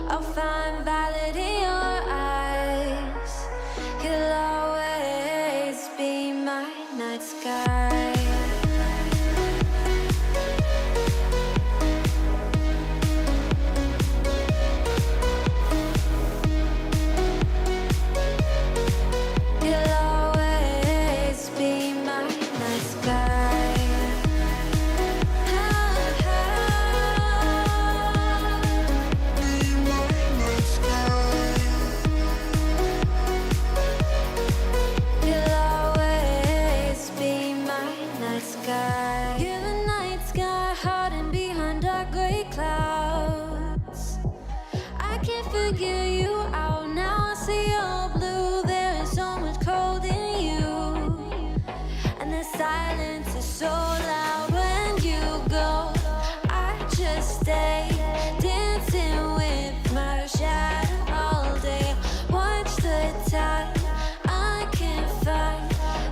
I'll find valid in your eyes. You'll always be my night sky. You'll always be my night sky. You're the night sky, hiding behind dark gray clouds. I can't figure you out now. I see you're blue. There is so much cold in you, and the silence is so loud when you go. I just stay dancing with my shadow all day. Watch the tide. I can't find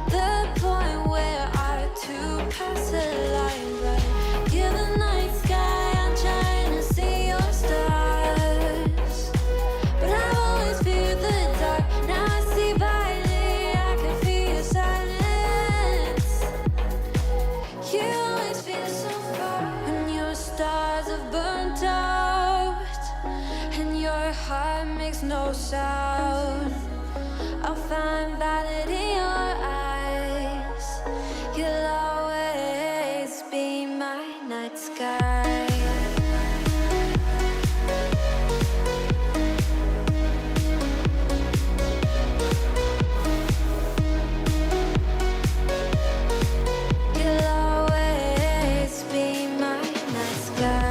the point where to pass the line, but you're the night sky. I'm trying to see your stars, but I've always feared the dark. Now I see violet, I can feel your silence. You always feel so far when your stars have burnt out and your heart makes no sound. I'll find valid in your eyes. You'll always be my night sky. You'll always be my night sky.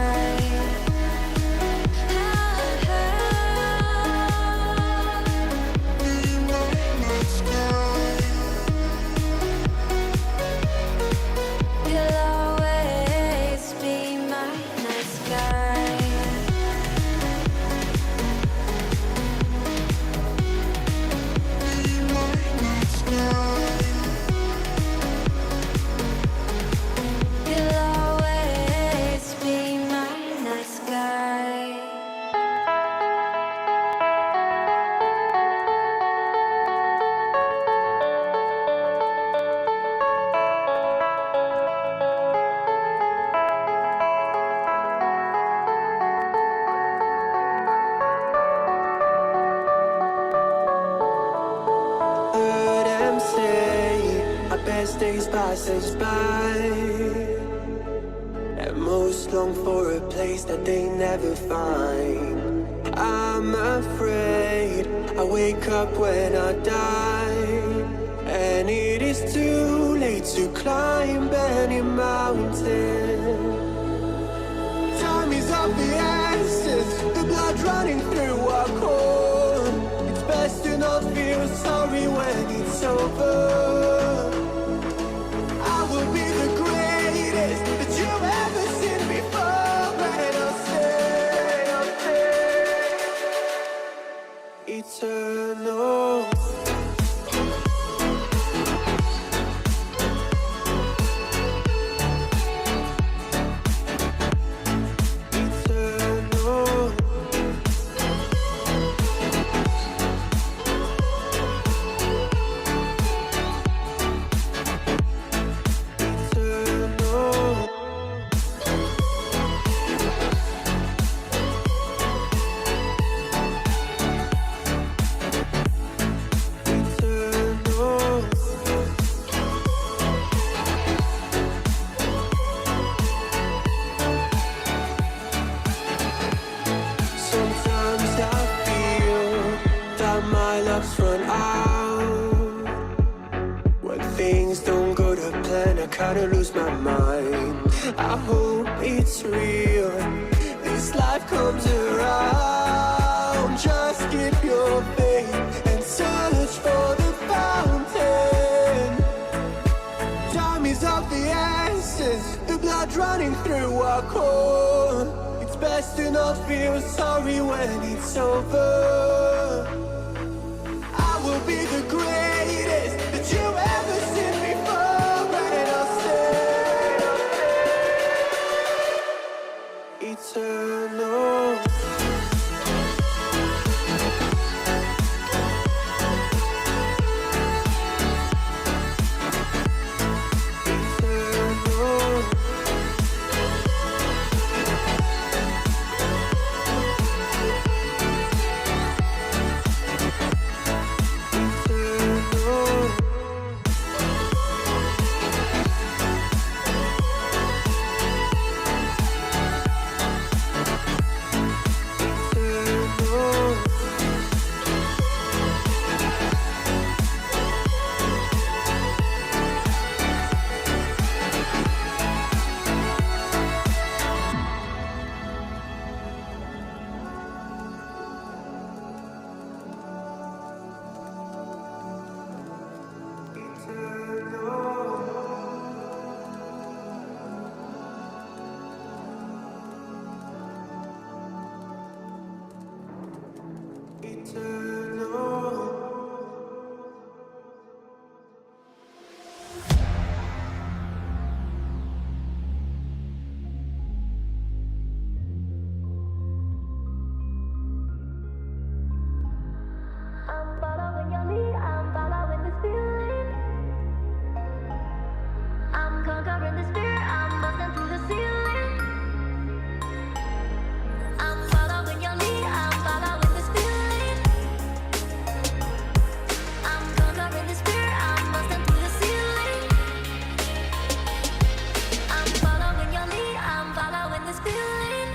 Days pass us by, and most long for a place that they never find. I'm afraid I wake up when I die, and it is too late to climb any mountain. Time is of the essence, the blood running through our core. It's best to not feel sorry when it's over. Will be the greatest that you've ever seen before, and I'll stay eternal. Kinda lose my mind. I hope it's real. This life comes around. Just keep your faith and search for the fountain. Time is of the essence, the blood running through our core. It's best to not feel sorry when it's over. I will be the greatest that you've ever seen before, and I'll stay eternal. I'm following your lead, I'm following this feeling. I'm conquering this fear, I'm busting through the ceiling. I'm following your lead, I'm following this feeling. I'm conquering this fear, I'm busting through the ceiling. I'm following your lead, I'm following this feeling.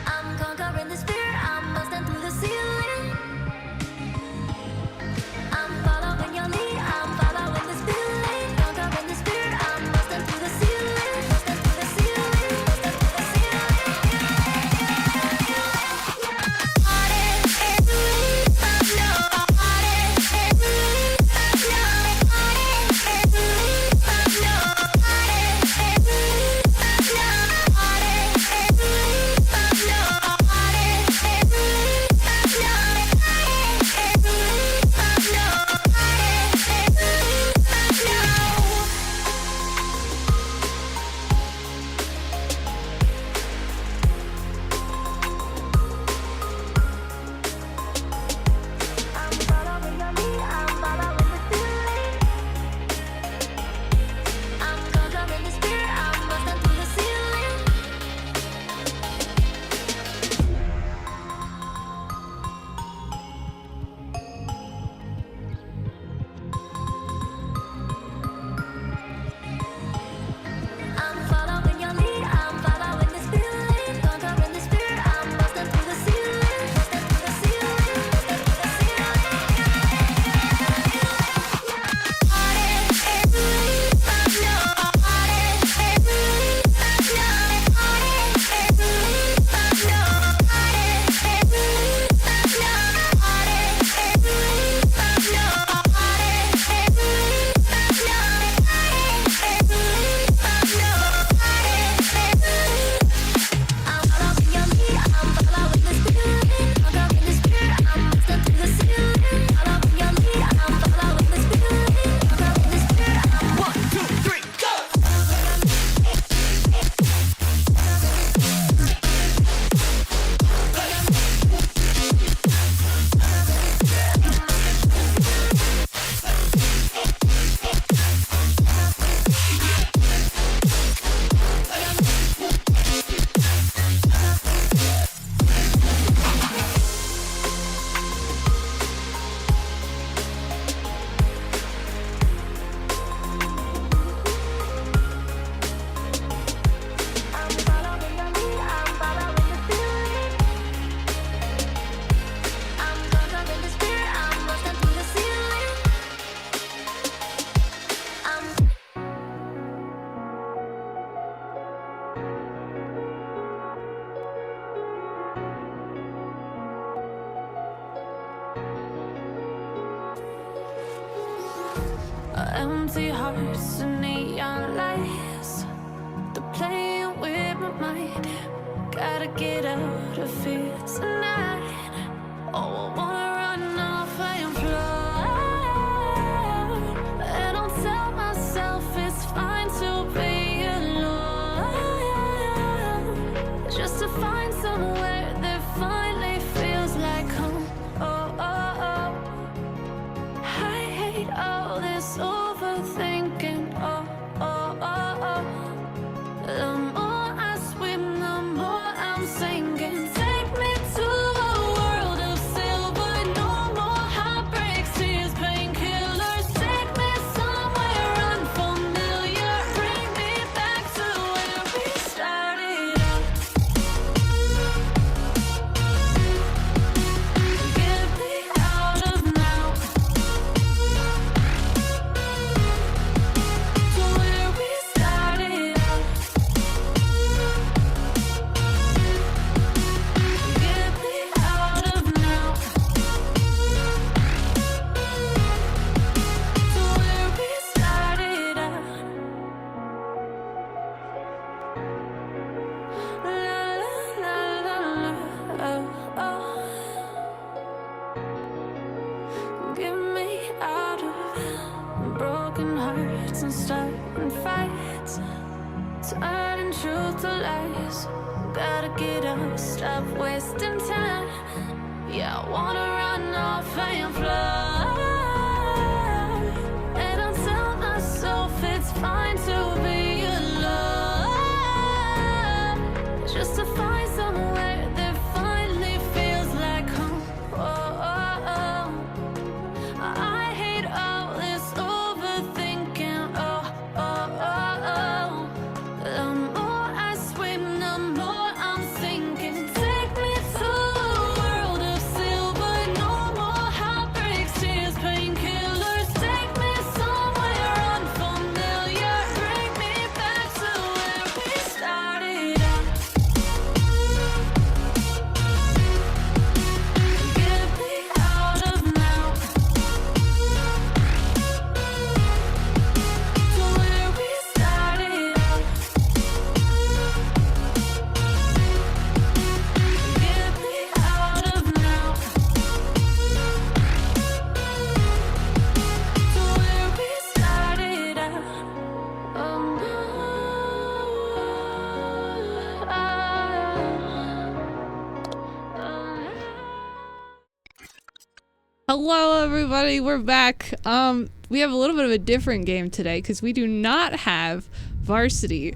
I'm conquering this fear, I'm busting through the ceiling. I'm following your lead, I'm following this feeling. Conquering this fear, I'm busting through the ceiling. Busting through the ceiling, busting through the empty hearts and neon lights. They're playing with my mind. Gotta get out of here tonight. Oh, I wanna run off and fly. And I'll tell myself it's fine to be alone, just to find somewhere that finally feels like home. Oh, oh, oh. I hate all this overthinking. Oh, oh, oh, oh. The more I swim, the more I'm sinking. Take me to a world of silver pick it up, stop wasting time. Yeah, I wanna run off and fly. And I'll tell myself it's fine to be alone, just to find somewhere that finally feels like home. I hate all this overthinking. The more I swim, the more I'm sinking. Take me to a world of silver, no more heartbreaks, tears, painkillers. Take me somewhere unfamiliar, bring me back to where we started out. Get me out of now, to where we started out. Get me out of now, to where we started out. Hello, everybody. We're back. We have a little bit of a different game today because we do not have varsity.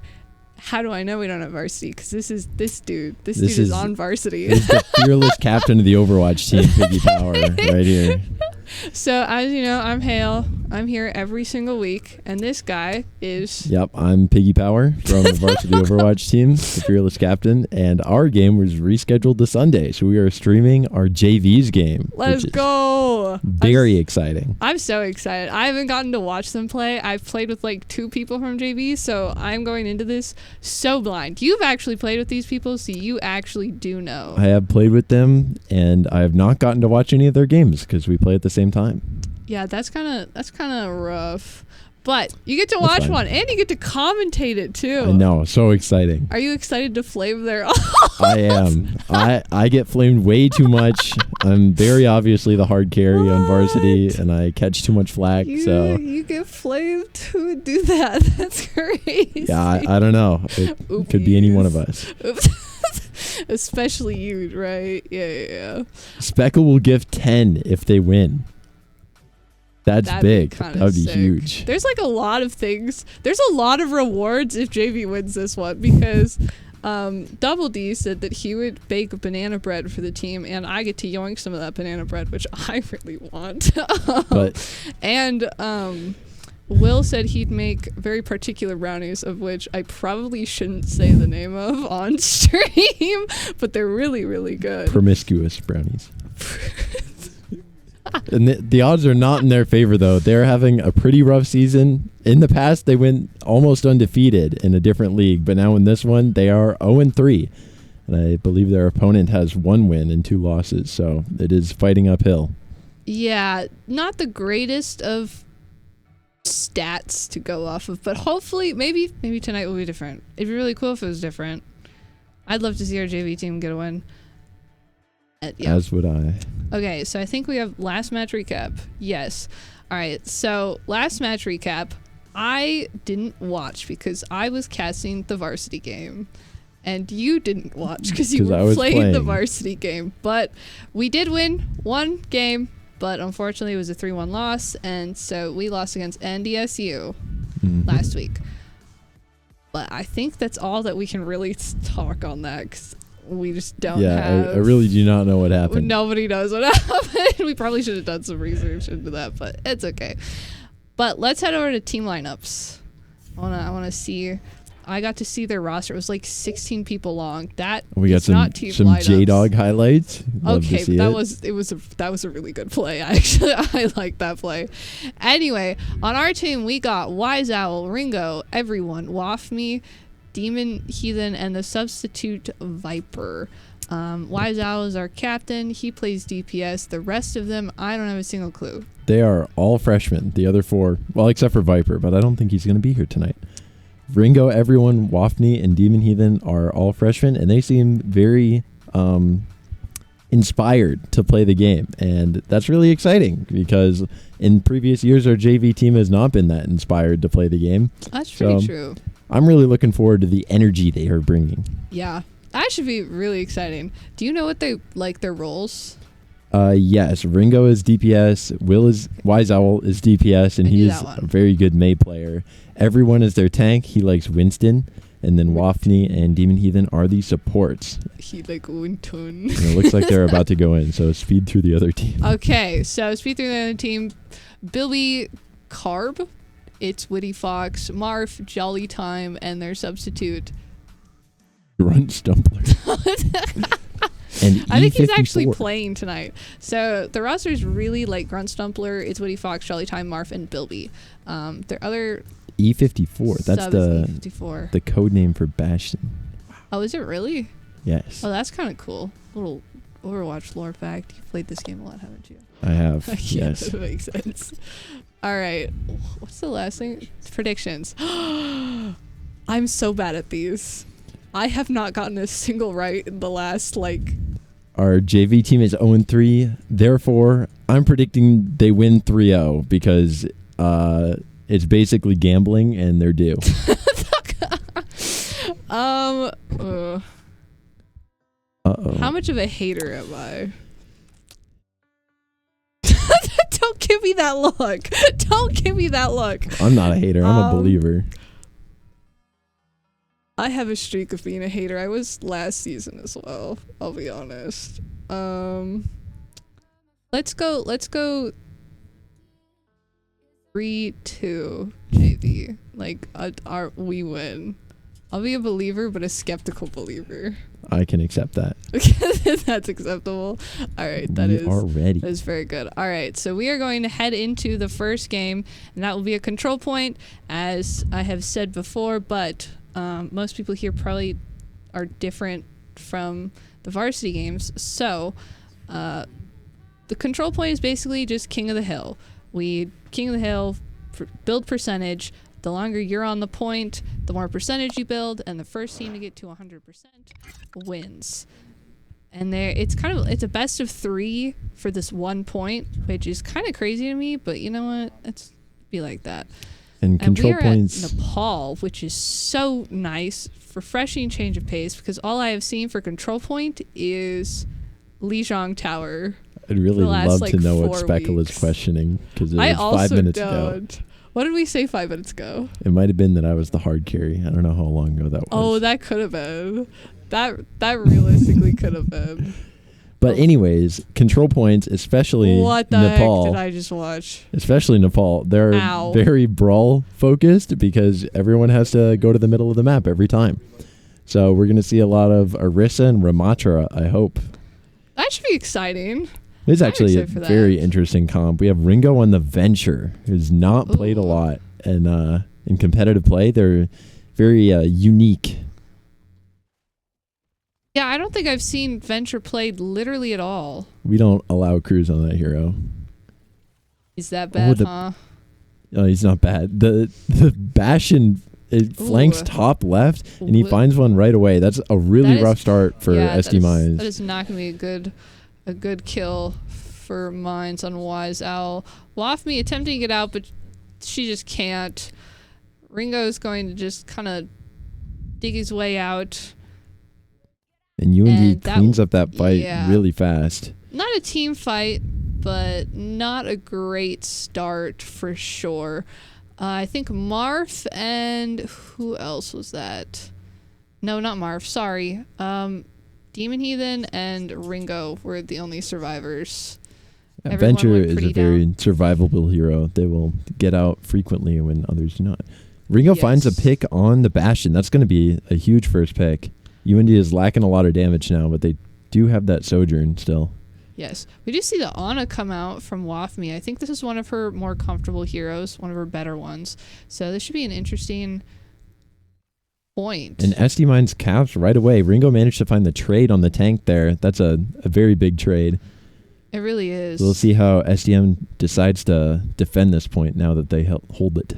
How do I know we don't have varsity? Because this dude is on varsity. This is the fearless captain of the Overwatch team, PiggyPower, right here. So, as you know, I'm Hale. I'm here every single week, and this guy is... Yep, I'm PiggyPower from the varsity Overwatch team, the fearless captain, and our game was rescheduled to Sunday, so we are streaming our JV's game. Let's go! Very exciting. I'm so excited. I haven't gotten to watch them play. I've played with like 2 people from JV, so I'm going into this so blind. You've actually played with these people, so you actually do know. I have played with them, and I have not gotten to watch any of their games because we play at the same time. Yeah, that's kind of rough. But you get to watch one, and you get to commentate it too. I know, so exciting. Are you excited to flame their? I am. I get flamed way too much. I'm very obviously the hard carry on varsity, and I catch too much flack. So you get flamed to do that. That's crazy. Yeah, I don't know. It could be any one of us. Especially you, right? Yeah. Speckle will give 10 if they win. That'd big. That would be sick. huge. There's like a lot of things. There's a lot of rewards if JV wins this one because Double D said that he would bake banana bread for the team, and I get to yoink some of that banana bread, which I really want. And Will said he'd make very particular brownies, of which I probably shouldn't say the name of on stream, but they're really, really good. Promiscuous brownies. And the odds are not in their favor, though. They're having a pretty rough season. In the past, they went almost undefeated in a different league, but now in this one, they are 0-3. And I believe their opponent has 1 win and 2 losses, so it is fighting uphill. Yeah, not the greatest of stats to go off of, but hopefully, maybe tonight will be different. It'd be really cool if it was different. I'd love to see our JV team get a win. Yeah. As would I. Okay, so I think we have last match recap. Yes. All right, so last match recap, I didn't watch because I was casting the varsity game. And you didn't watch because you were playing the varsity game. But we did win 1 game, but unfortunately it was a 3-1 loss, and so we lost against NDSU last week. But I think that's all that we can really talk on that, because we just don't have... I really do not know what happened. Nobody knows what happened. We probably should have done some research into that, but it's okay. But let's head over to team lineups. I want to see... I got to see their roster. It was like 16 people long. We got some J-Dog highlights. Love okay, to see that was a really good play. Actually, I like that play. Anyway, on our team we got Wise Owl, Ringo, everyone, Wafme, Demon Heathen, and the substitute Viper. Wise Owl is our captain. He plays DPS. The rest of them, I don't have a single clue. They are all freshmen. The other 4, well, except for Viper, but I don't think he's going to be here tonight. Ringo, everyone, Wafme, and Demon Heathen are all freshmen, and they seem very inspired to play the game. And that's really exciting because in previous years, our JV team has not been that inspired to play the game. That's pretty true. I'm really looking forward to the energy they are bringing. Yeah, That should be really exciting. Do you know what they like their roles? Yes, Ringo is DPS, Wise Owl is DPS, and I knew he's that one. a very good Mei player. Everyone is their tank. He likes Winston, and then Wafney and Demon Heathen are the supports. He like Wintun. And it looks like they're about to go in, so speed through the other team. Okay, so speed through the other team. Bilby, Carb, it's Witty Fox, Marf, Jolly Time, and their substitute. Grunt Stumbler. And I think he's actually E54. playing tonight. So the roster is really like Grunt Stumbler, It's Witty Fox, Jolly Time, Marf, and Bilby. Their other E54. That's sub the is E54. the code name for Bastion. Oh, is it really? Yes, Oh, that's kind of cool. Little Overwatch lore fact. You've played this game a lot, haven't you? I have. Yeah, Yes. that makes sense. All right. What's the last thing? Predictions. I'm so bad at these. I have not gotten a single right in the last, like... Our JV team is 0-3. Therefore, I'm predicting they win 3-0 because it's basically gambling and they're due. Uh-oh. Uh-oh. How much of a hater am I? Don't give me that look. Don't give me that look. I'm not a hater. I'm a believer. I have a streak of being a hater. I was last season as well. I'll be honest. Let's go 3-2 JV. Like we win. I'll be a believer, but a skeptical believer. I can accept that. That's acceptable. All right, We are ready. that is very good. All right, so we are going to head into the first game, and that will be a control point, as I have said before, but most people here probably are different from the varsity games. So the control point is basically just King of the Hill. King of the Hill, build percentage. The longer you're on the point, the more percentage you build, and the first team to get to 100% wins. And it's a best of 3 for this 1 point, which is kind of crazy to me, but you know what? It's be like that. And control we are points. at Nepal, which is so nice, refreshing change of pace, because all I have seen for control point is Lijiang Tower. I'd really the last, love like, to know what 4 Speckle weeks. is questioning because it I was also 5 minutes ago. don't. What did we say 5 minutes ago? It might have been that I was the hard carry. I don't know how long ago that was. Oh, that could have been. That realistically could have been. But anyways, control points, especially What the Nepal. heck did I just watch? Especially Nepal. They're Ow. very brawl focused because everyone has to go to the middle of the map every time. So we're going to see a lot of Arissa and Ramatra, I hope. That should be exciting. It's actually a excited for that. very interesting comp. We have Ringo on the Venture, who's not played a Ooh. lot. And in competitive play, they're very unique. Yeah, I don't think I've seen Venture played literally at all. We don't allow crews on that hero. Is that bad, the- huh? No, he's not bad. The Bastion it flanks Ooh. top left, and he Wh- finds one right away. That's a really That is- rough start for Yeah, SD Mines. that is not going to be a good kill for Mines on Wise Owl. Wafme attempting to get out, but she just can't. Ringo's going to just kind of dig his way out. And UND And that- cleans up that fight yeah. really fast. Not a team fight, but not a great start for sure. I think Marf and who else was that? No, not Marf. Sorry. Demon Heathen and Ringo were the only survivors. Everyone Venture went is a pretty very down. survivable hero. They will get out frequently when others do not. Ringo finds a Yes. pick on the Bastion. That's going to be a huge first pick. UND is lacking a lot of damage now, but they do have that Sojourn still. Yes. We do see the Ana come out from Wafme. I think this is one of her more comfortable heroes, one of her better ones. So this should be an interesting point. And SD Mines caps right away. Ringo managed to find the trade on the tank there. That's a very big trade. It really is. We'll see how SDM decides to defend this point now that they hold it.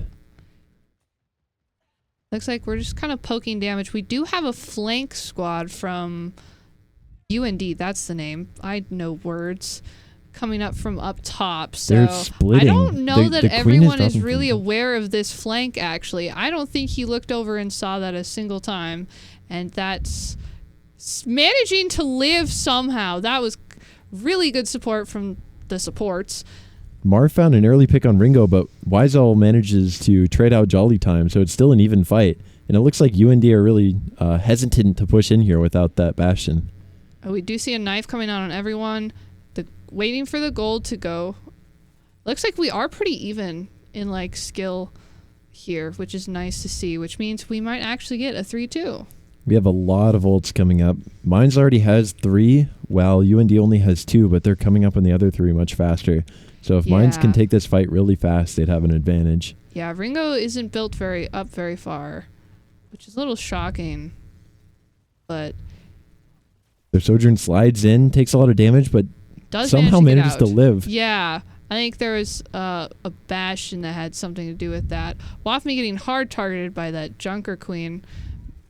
Looks like we're just kind of poking damage. We do have a flank squad from UND. That's the name. I know words. Coming up from up top. So They're splitting. I don't know The that Queen is everyone is dropping really from- aware of this flank, actually. I don't think he looked over and saw that a single time. And that's managing to live somehow. That was really good support from the supports. Marv found an early pick on Ringo, but Wiesel manages to trade out Jolly Time, so it's still an even fight. And it looks like UND are really hesitant to push in here without that Bastion. Oh, we do see a knife coming out on everyone. Waiting for the gold to go. Looks like we are pretty even in like skill here, which is nice to see, which means we might actually get a 3-2. We have a lot of ults coming up. Mines already has 3, while UND only has 2, but they're coming up on the other 3 much faster. So if Mines can take this fight really fast, they'd have an advantage. Yeah, Ringo isn't built very far, which is a little shocking. But their Sojourn slides in, takes a lot of damage, but somehow manages to live. Yeah, I think there was a Bastion that had something to do with that. Wafme getting hard targeted by that Junker Queen.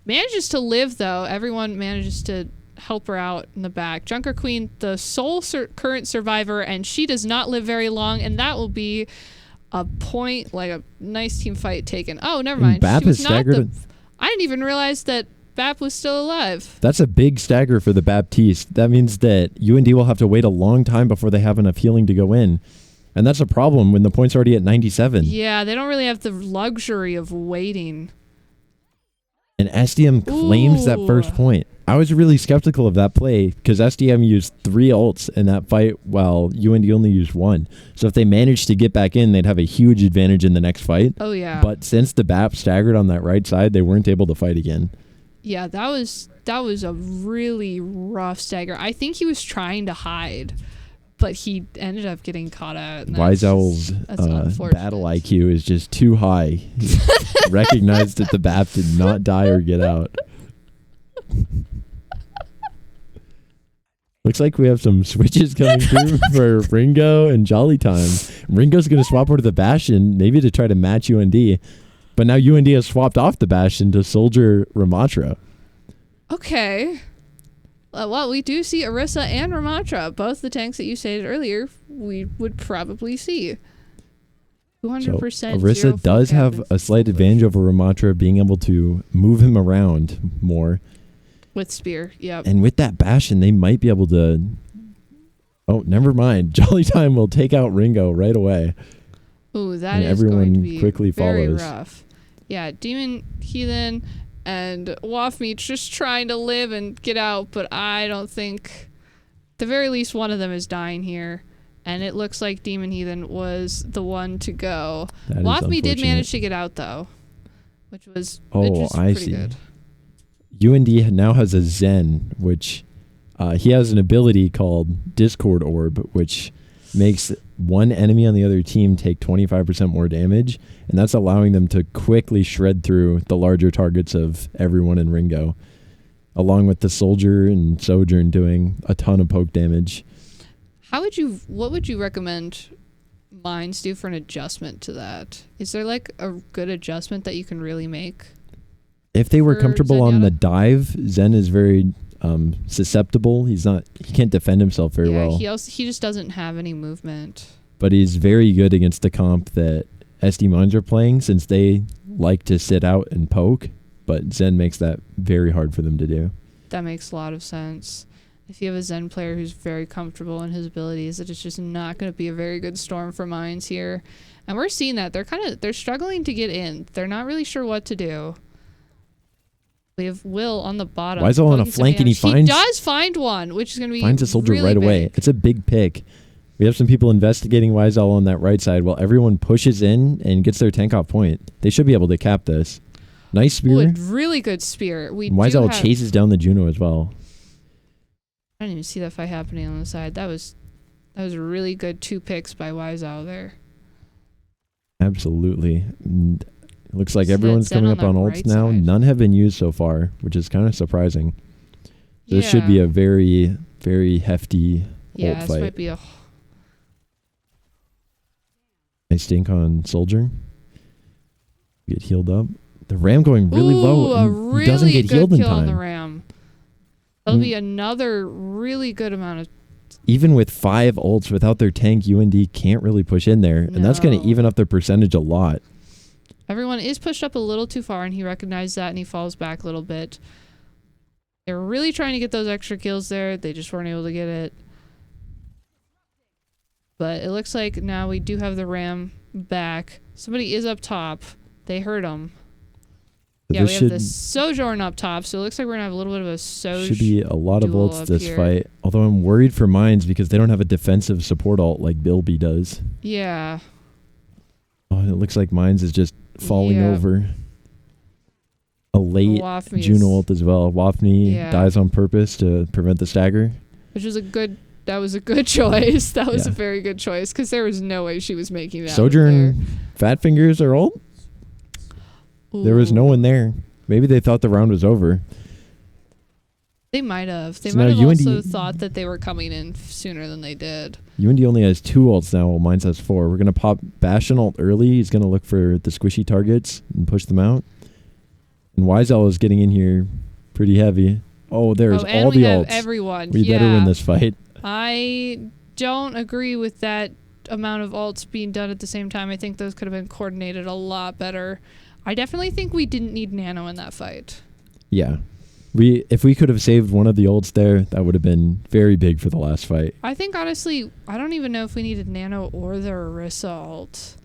Manages to live, though. Everyone manages to help her out in the back. Junker Queen, the sole current survivor, and she does not live very long, and that will be a point, like a nice team fight taken. Oh, never mind. Bap is staggered. I didn't even realize that Bap was still alive. That's a big stagger for the Baptiste. That means that UND will have to wait a long time before they have enough healing to go in. And that's a problem when the point's already at 97. Yeah, they don't really have the luxury of waiting. And SDM claims that first point. I was really skeptical of that play because SDM used 3 ults in that fight while UND only used 1. So if they managed to get back in, they'd have a huge advantage in the next fight. Oh, yeah. But since the BAP staggered on that right side, they weren't able to fight again. Yeah, that was a really rough stagger. I think he was trying to hide, but he ended up getting caught out. Wiesow's battle IQ is just too high. He recognized that the BAP did not die or get out. Looks like we have some switches coming through for Ringo and Jolly Time. Ringo's going to swap over to the Bastion, maybe to try to match UND. But now UND has swapped off the Bastion to Soldier Ramatra. Okay. Well, we do see Orisa and Ramatra, both the tanks that you stated earlier, we would probably see. 200%. So Orisa does have a slight advantage over Ramatra, being able to move him around more. With Spear, yep. And with that Bastion, they might be able to... Oh, never mind. Jolly Time will take out Ringo right away. Ooh, that is going to be quickly very follows. rough. Yeah, Demon Heathen and Wafme just trying to live and get out, but I don't think... At the very least, one of them is dying here. And it looks like Demon Heathen was the one to go. Wafme did manage to get out, though. Which was pretty good. UND now has a Zen, which he has an ability called Discord Orb, which makes one enemy on the other team take 25% more damage, and that's allowing them to quickly shred through the larger targets of everyone in Ringo, along with the Soldier and Sojourn doing a ton of poke damage. What would you recommend Mines do for an adjustment to that? Is there like a good adjustment that you can really make? If they were comfortable on the dive, Zen is very susceptible. He can't defend himself very well. He just doesn't have any movement. But he's very good against the comp that SD Mines are playing, since they like to sit out and poke, but Zen makes that very hard for them to do. That makes a lot of sense. If you have a Zen player who's very comfortable in his abilities, it is just not going to be a very good storm for Mines here. And we're seeing that. They're struggling to get in. They're not really sure what to do. We have Will on the bottom. Wiesel on a flank, and he does find one, which is going to be finds a Soldier really right big. away. It's a big pick. We have some people investigating Wiesel on that right side while everyone pushes in and gets their tank off point. They should be able to cap this. Nice spear. Ooh, really good spear. Wiesel chases down the Juno as well. I didn't even see that fight happening on the side. That was really good 2 picks by Wiesel there. Absolutely. And it looks like everyone's coming up on ults now. Side. None have been used so far, which is kind of surprising. This should be a very, very hefty ult fight. This might be a... Nice stink on Soldier. Get healed up. The Ram going really low. He doesn't get healed in time. On the Ram. That'll be another really good amount of... Even with 5 ults without their tank, UND can't really push in there. No. And that's going to even up their percentage a lot. Everyone is pushed up a little too far, and he recognized that, and he falls back a little bit. They were really trying to get those extra kills there. They just weren't able to get it. But it looks like now we do have the Ram back. Somebody is up top. They hurt him. Yeah, we have the Sojourn up top, so it looks like we're going to have a little bit of a Soj. Should be a lot of ults this here. fight. Although I'm worried for Mines because they don't have a defensive support ult like Bilby does. Yeah. Oh, and it looks like Mines is just falling Yeah. over. A late Wafney Juno is- ult as well. Wafney Yeah. dies on purpose to prevent the stagger. Which was a good... That was a good choice. That was Yeah. a very good choice, because there was no way she was making that. Sojourn Fat Fingers are ult? There was no one there. Maybe they thought the round was over. They might have. They So might now have UND also thought that they were coming in sooner than they did. UND only has 2 ults now, while Mines has 4. We're going to pop Bastion ult early. He's going to look for the squishy targets and push them out. And Wiesel is getting in here pretty heavy. Oh, there's and all we the have ults. everyone. We better win this fight. I don't agree with that amount of ults being done at the same time. I think those could have been coordinated a lot better. I definitely think we didn't need Nano in that fight. Yeah. If we could have saved one of the ults there, that would have been very big for the last fight. I think, honestly, I don't even know if we needed Nano or the Orisa ult.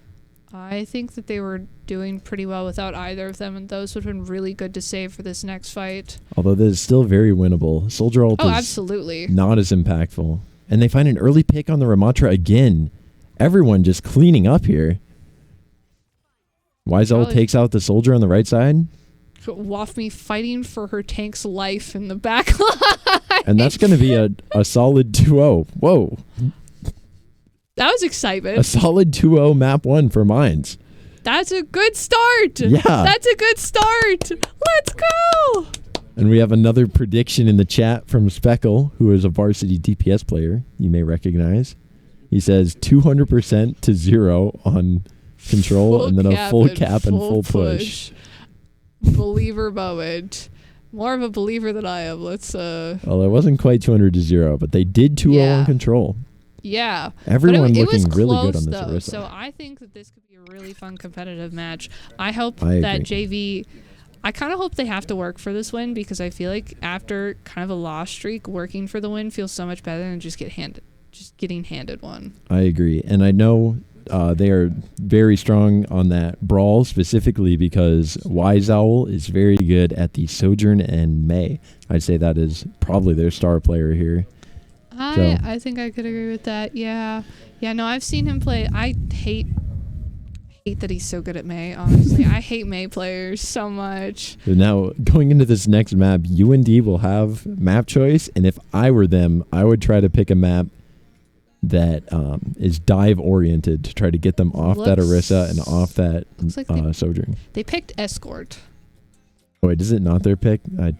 I think that they were doing pretty well without either of them, and those would have been really good to save for this next fight. Although this is still very winnable. Soldier ult Oh, is absolutely. not as impactful. And they find an early pick on the Ramatra again. Everyone just cleaning up here. Wiesel Probably- takes out the soldier on the right side. Wafney fighting for her tank's life in the back line. And that's going to be a solid 2-0. Whoa. That was excitement. A solid 2-0 map 1 for Mines. That's a good start. Yeah. That's a good start. Let's go. And we have another prediction in the chat from Speckle, who is a varsity DPS player you may recognize. He says 200% to 0 on control Full and then a cap full cap and full push. Believer moment. More of a believer than I am. Let's Well, it wasn't quite 200 to 0, but they did 2-0 Yeah. on control. yeah. Everyone But it looking was really good close, on this though, Orisa. so I think that this could be a really fun competitive match. I hope I that agree. JV... I kind of hope they have to work for this win, because I feel like after kind of a loss streak, working for the win feels so much better than just getting handed one. I agree. And I know they are very strong on that brawl, specifically because Wiseowl is very good at the Sojourn and May. I'd say that is probably their star player here. I think I could agree with that. Yeah. Yeah, no, I've seen him play. I hate that he's so good at May, honestly. I hate May players so much. So now, going into this next map, UND will have map choice, and if I were them, I would try to pick a map that is dive oriented to try to get them off that Orisa and off that Looks like Sojourn. they picked Escort. Oh, wait, is it not their pick? I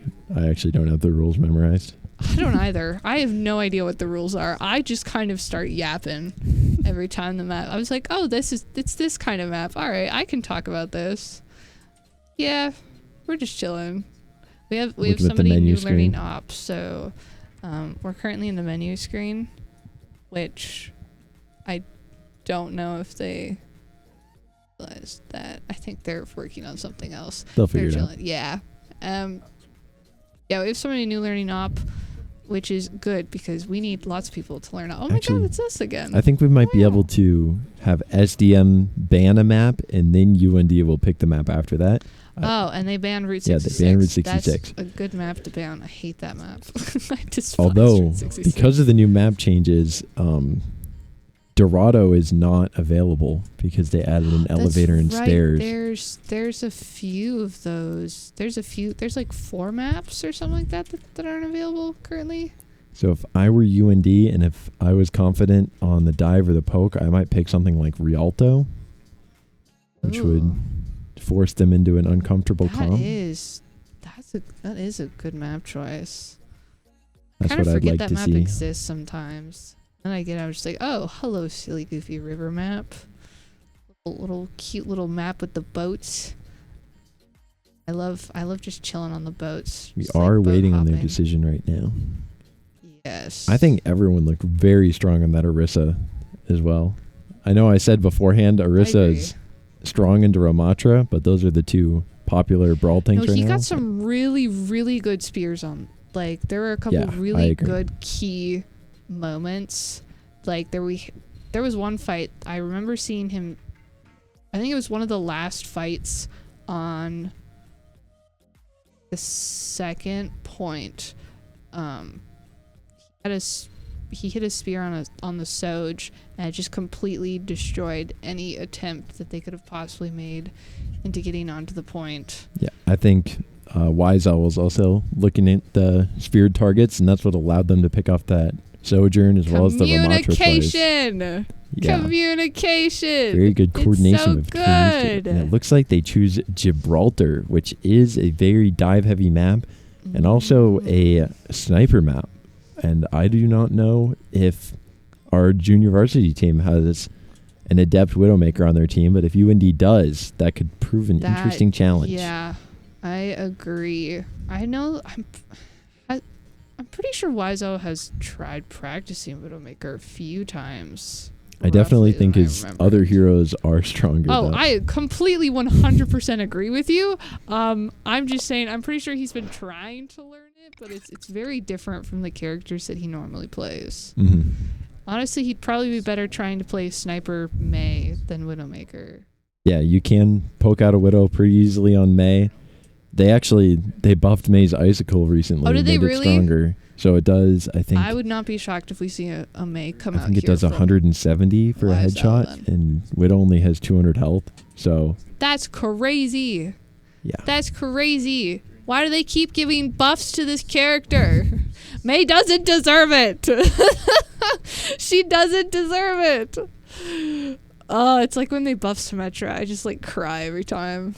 actually don't have the rules memorized. I don't either. I have no idea what the rules are. I just kind of start yapping every time the map. I was like, oh, it's this kind of map. All right, I can talk about this. Yeah, we're just chilling. We have Looking at the somebody menu new screen. learning ops, so we're currently in the menu screen, which I don't know if they realized that. I think they're working on something else. They'll figure They're it out. chilling. Yeah. Yeah, we have somebody new learning op, which is good because we need lots of people to learn. Oh my Actually, god, it's us again. I think we might be Wow. able to have SDM ban a map, and then UND will pick the map after that. Oh, and they banned Route Yeah, 66. they banned Route 66. That's a good map to ban. I hate that map. I despise Although, Route 66. because of the new map changes, Dorado is not available because they added an That's elevator and right. stairs. There's a few of those. There's like 4 maps or something like that aren't available currently. So if I were UND and if I was confident on the dive or the poke, I might pick something like Rialto, which would Ooh. force them into an uncomfortable That comp. that is a good map choice. That's Kind of what I'd forget like that to map see. exists sometimes. Then I'm just like, oh, hello, silly goofy river map. Little cute little map with the boats. I love just chilling on the boats. We just, like, are boat waiting on their hopping. decision right now. Yes. I think everyone looked very strong on that Orisa as well. I know I said beforehand Orisa agree. is strong into Ramatra, but those are the two popular brawl tanks No, right he now. got some really, really good spears on Like there were a couple Yeah, I really agree. good key moments. Like there was one fight I remember seeing him. I think it was one of the last fights on the second point. He hit a spear on the Soj, and it just completely destroyed any attempt that they could have possibly made into getting onto the point. Yeah, I think Wise Owl was also looking at the speared targets, and that's what allowed them to pick off that Sojourn as well as the Ramatra plays. Communication! Yeah, Communication! very good coordination It's so of teams. good. And it looks like they choose Gibraltar, which is a very dive-heavy map, and also a sniper map. And I do not know if our junior varsity team has an adept Widowmaker on their team, but if UND does, that could prove an interesting challenge. Yeah, I agree. I know. I'm pretty sure Wiseau has tried practicing Widowmaker a few times. I definitely roughly, think than I his remember. other heroes are stronger. Oh, though. I completely 100% agree with you. I'm just saying, I'm pretty sure he's been trying to learn it, but it's very different from the characters that he normally plays. Mhm. Honestly, he'd probably be better trying to play Sniper May than Widowmaker. Yeah, you can poke out a Widow pretty easily on May. They buffed May's Icicle recently. Oh, did they made it really? stronger. So it does, I think. I would not be shocked if we see a May come out I think it here does from 170 for a Wise Owl, headshot, and Widow only has 200 health. So That's crazy. yeah, That's crazy. Why do they keep giving buffs to this character? May doesn't deserve it. She doesn't deserve it. Oh, it's like when they buff Symmetra. I just like cry every time.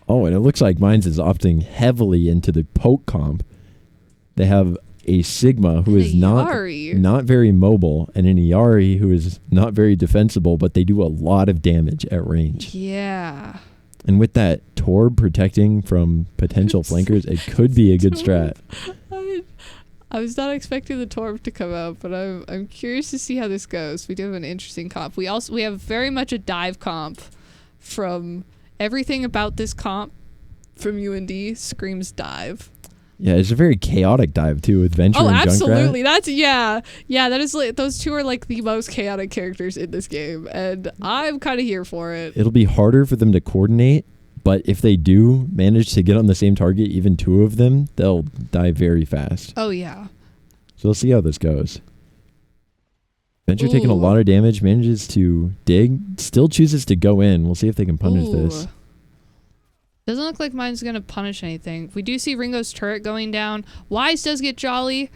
Oh, and it looks like Mines is opting heavily into the poke comp. They have a Sigma who is Yari. not very mobile, and an Iari who is not very defensible, but they do a lot of damage at range. Yeah. And with that Torb protecting from potential flankers, it could be a good strat. I was not expecting the Torb to come out, but I'm curious to see how this goes. We do have an interesting comp. We have very much a dive comp. From everything about this comp from UND screams dive. Yeah, it's a very chaotic dive too with Venture Oh, and absolutely. Junkrat. That's yeah. That is like those two are like the most chaotic characters in this game, and I'm kind of here for it. It'll be harder for them to coordinate, but if they do manage to get on the same target, even two of them, they'll die very fast. Oh yeah. So we'll see how this goes. Venture taking a Ooh. lot of damage, manages to dig, still chooses to go in. We'll see if they can punish this. Ooh. Doesn't look like mine's gonna punish anything. We do see Ringo's turret going down. Wise does get Jolly.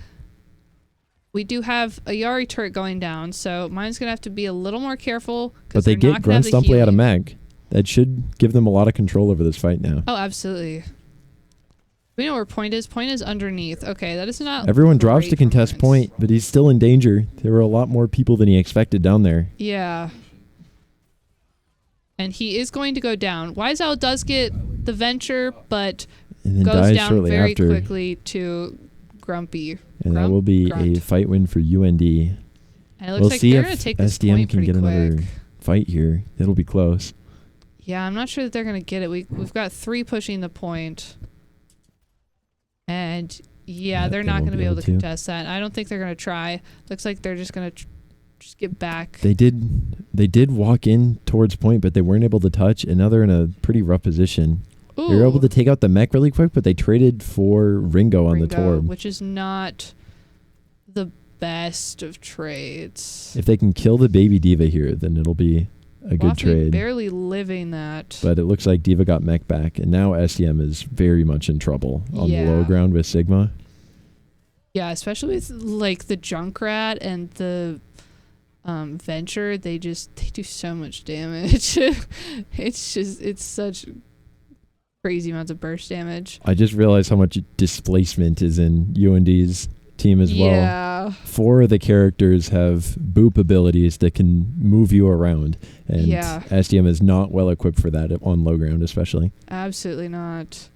We do have a Yari turret going down, so mine's gonna have to be a little more careful. But they get Grunt Stumply out of mech. That should give them a lot of control over this fight now. Oh, absolutely. We know where Point is. Point is underneath. Okay, that is not. Everyone drops great to for contest Mines. Point, but he's still in danger. There were a lot more people than he expected down there. Yeah. And he is going to go down. Wise Owl does get the Venture, but And then goes dies down shortly very after. quickly to Grumpy. And that will be a Grunt. fight win for UND. And it looks We'll like see they're if going to take this SDM point can pretty get quick. another fight here. It'll be close. Yeah, I'm not sure that they're going to get it. We've got 3 pushing the point. And yeah, they're they not won't going to be able to to. contest that. I don't think they're going to try. Looks like they're just going to just get back. They did walk in towards Point, but they weren't able to touch, and now they're in a pretty rough position. Ooh, They were able to take out the mech really quick, but they traded for Ringo on the Ringo, Torb. which is not the best of trades. If they can kill the baby Diva here, then it'll be a good Waffle trade. barely living that. But it looks like Diva got mech back, and now SDM is very much in trouble on the low Yeah. ground with Sigma. Yeah, especially with like the Junkrat and the Venture, they do so much damage. it's such crazy amounts of burst damage. I just realized how much displacement is in UND's team as well. Yeah. 4 of the characters have boop abilities that can move you around, and Yeah. SDM is not well equipped for that on low ground especially. Absolutely not.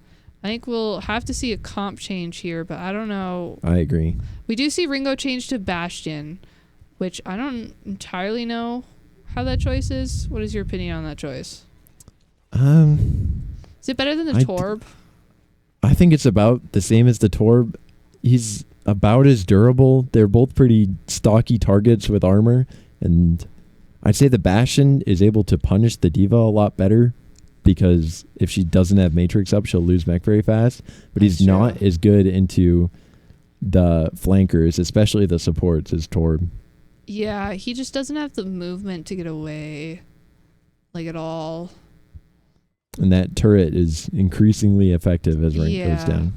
I think we'll have to see a comp change here, but I don't know. I agree. We do see Ringo change to Bastion, which I don't entirely know how that choice is. What is your opinion on that choice? Um Is it better than the I d- Torb? I think it's about the same as the Torb. he's about as durable. They're both pretty stocky targets with armor, and I'd say the Bastion is able to punish the D.Va a lot better because if she doesn't have Matrix up, she'll lose mech very fast. But he's not as good into the flankers, especially the supports, as Torb. Yeah, he just doesn't have the movement to get away, like, at all. And that turret is increasingly effective as rank goes down.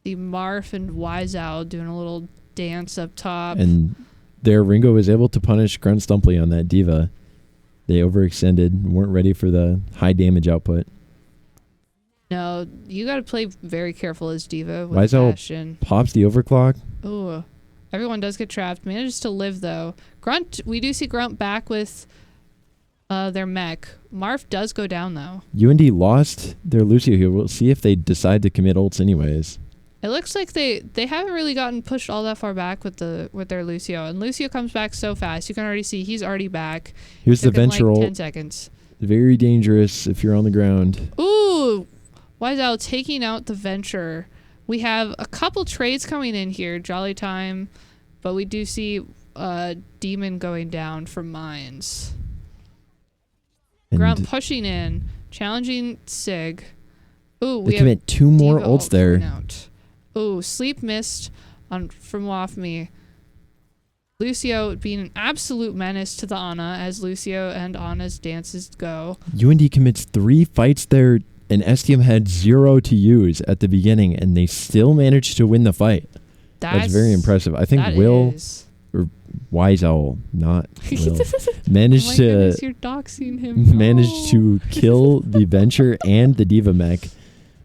The Marth and Wise Owl doing a little dance up top. And there, Ringo was able to punish Grunt Stumply on that D.Va. They overextended and weren't ready for the high damage output. No, you got to play very careful as D.Va with Wise Owl Bastion. pops the overclock. Oh, everyone does get trapped. Manages to live, though. Grunt, we do see Grunt back with their mech. Marth does go down, though. UND lost their Lucio here. We'll see if they decide to commit ults anyways. It looks like they haven't really gotten pushed all that far back with their Lucio. And Lucio comes back so fast. You can already see he's already back. Here's the Took him, Venture ult. 10 seconds. Very dangerous if you're on the ground. Ooh! Wise Owl taking out the Venture. We have a couple trades coming in here. Jolly Time. But we do see Demon going down from Mines. Grunt pushing in. Challenging Sig. Ooh, we commit 2 more D.Va ults ult there. coming out. Ooh, Sleep Mist from Wafme. Lucio being an absolute menace to the Ana as Lucio and Ana's dances go. UND commits 3 fights there, and SDM had 0 to use at the beginning, and they still managed to win the fight. That's very impressive. I think Will, or Wise Owl, not Will, managed to you're doxing him. managed to kill the Venture and the D.Va mech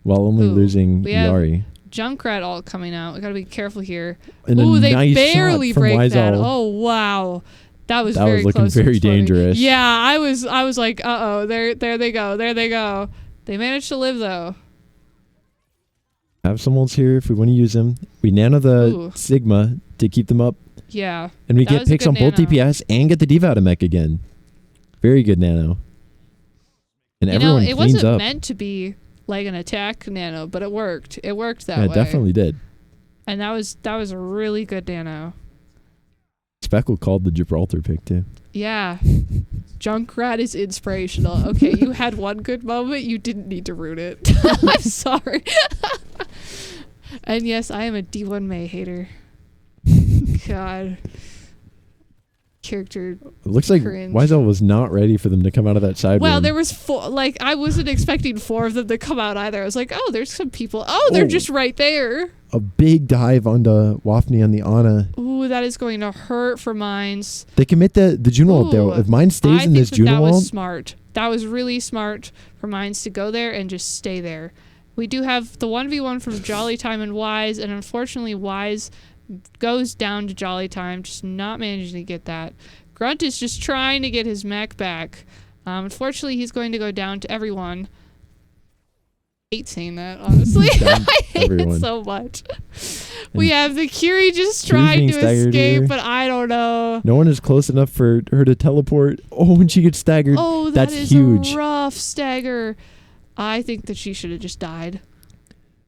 while only losing Yari. Junkrat ult coming out. We gotta be careful here. And Ooh, they nice barely shot from break Wise that. Owl. Oh wow, that was That very was looking close to very exploding. dangerous. Yeah, I was like, uh oh, there they go, there they go. They managed to live though. Have some ults here if we want to use them. We nano the Ooh. Sigma to keep them up, Yeah, and we that get was a picks good on both nano. DPS and get the D.Va out of mech again. Very good nano. And everyone it cleans wasn't up. meant to be like an attack nano, but it worked. It worked that Yeah, way. it definitely did. And that was a really good nano. Speckle called the Gibraltar pick too. Yeah. Junkrat is inspirational. Okay, you had one good moment. You didn't need to ruin it. I'm sorry. And yes, I am a D1 May hater. God. Character. It looks like cringe. Wiseout was not ready for them to come out of that side Well, room. there was 4. Like, I wasn't expecting 4 of them to come out either. I was like, oh, there's some people. Oh, they're just right there. A big dive onto Wafney on the Ana. Ooh, that is going to hurt for Mines. They commit the Juno ult though. Ooh, If mine stays I in this think that Juno was ult, smart. That was really smart for Mines to go there and just stay there. We do have the 1v1 from Jolly Time and Wise, and unfortunately Wise goes down to Jolly Time, just not managing to get that. Grunt is just trying to get his mech back. Unfortunately, he's going to go down to everyone. I hate saying that, honestly. I hate it so much. We have the Curie just trying to escape, here. but I don't know. No one is close enough for her to teleport. Oh, and she gets staggered. Oh, that's is huge. a rough stagger. I think that she should have just died.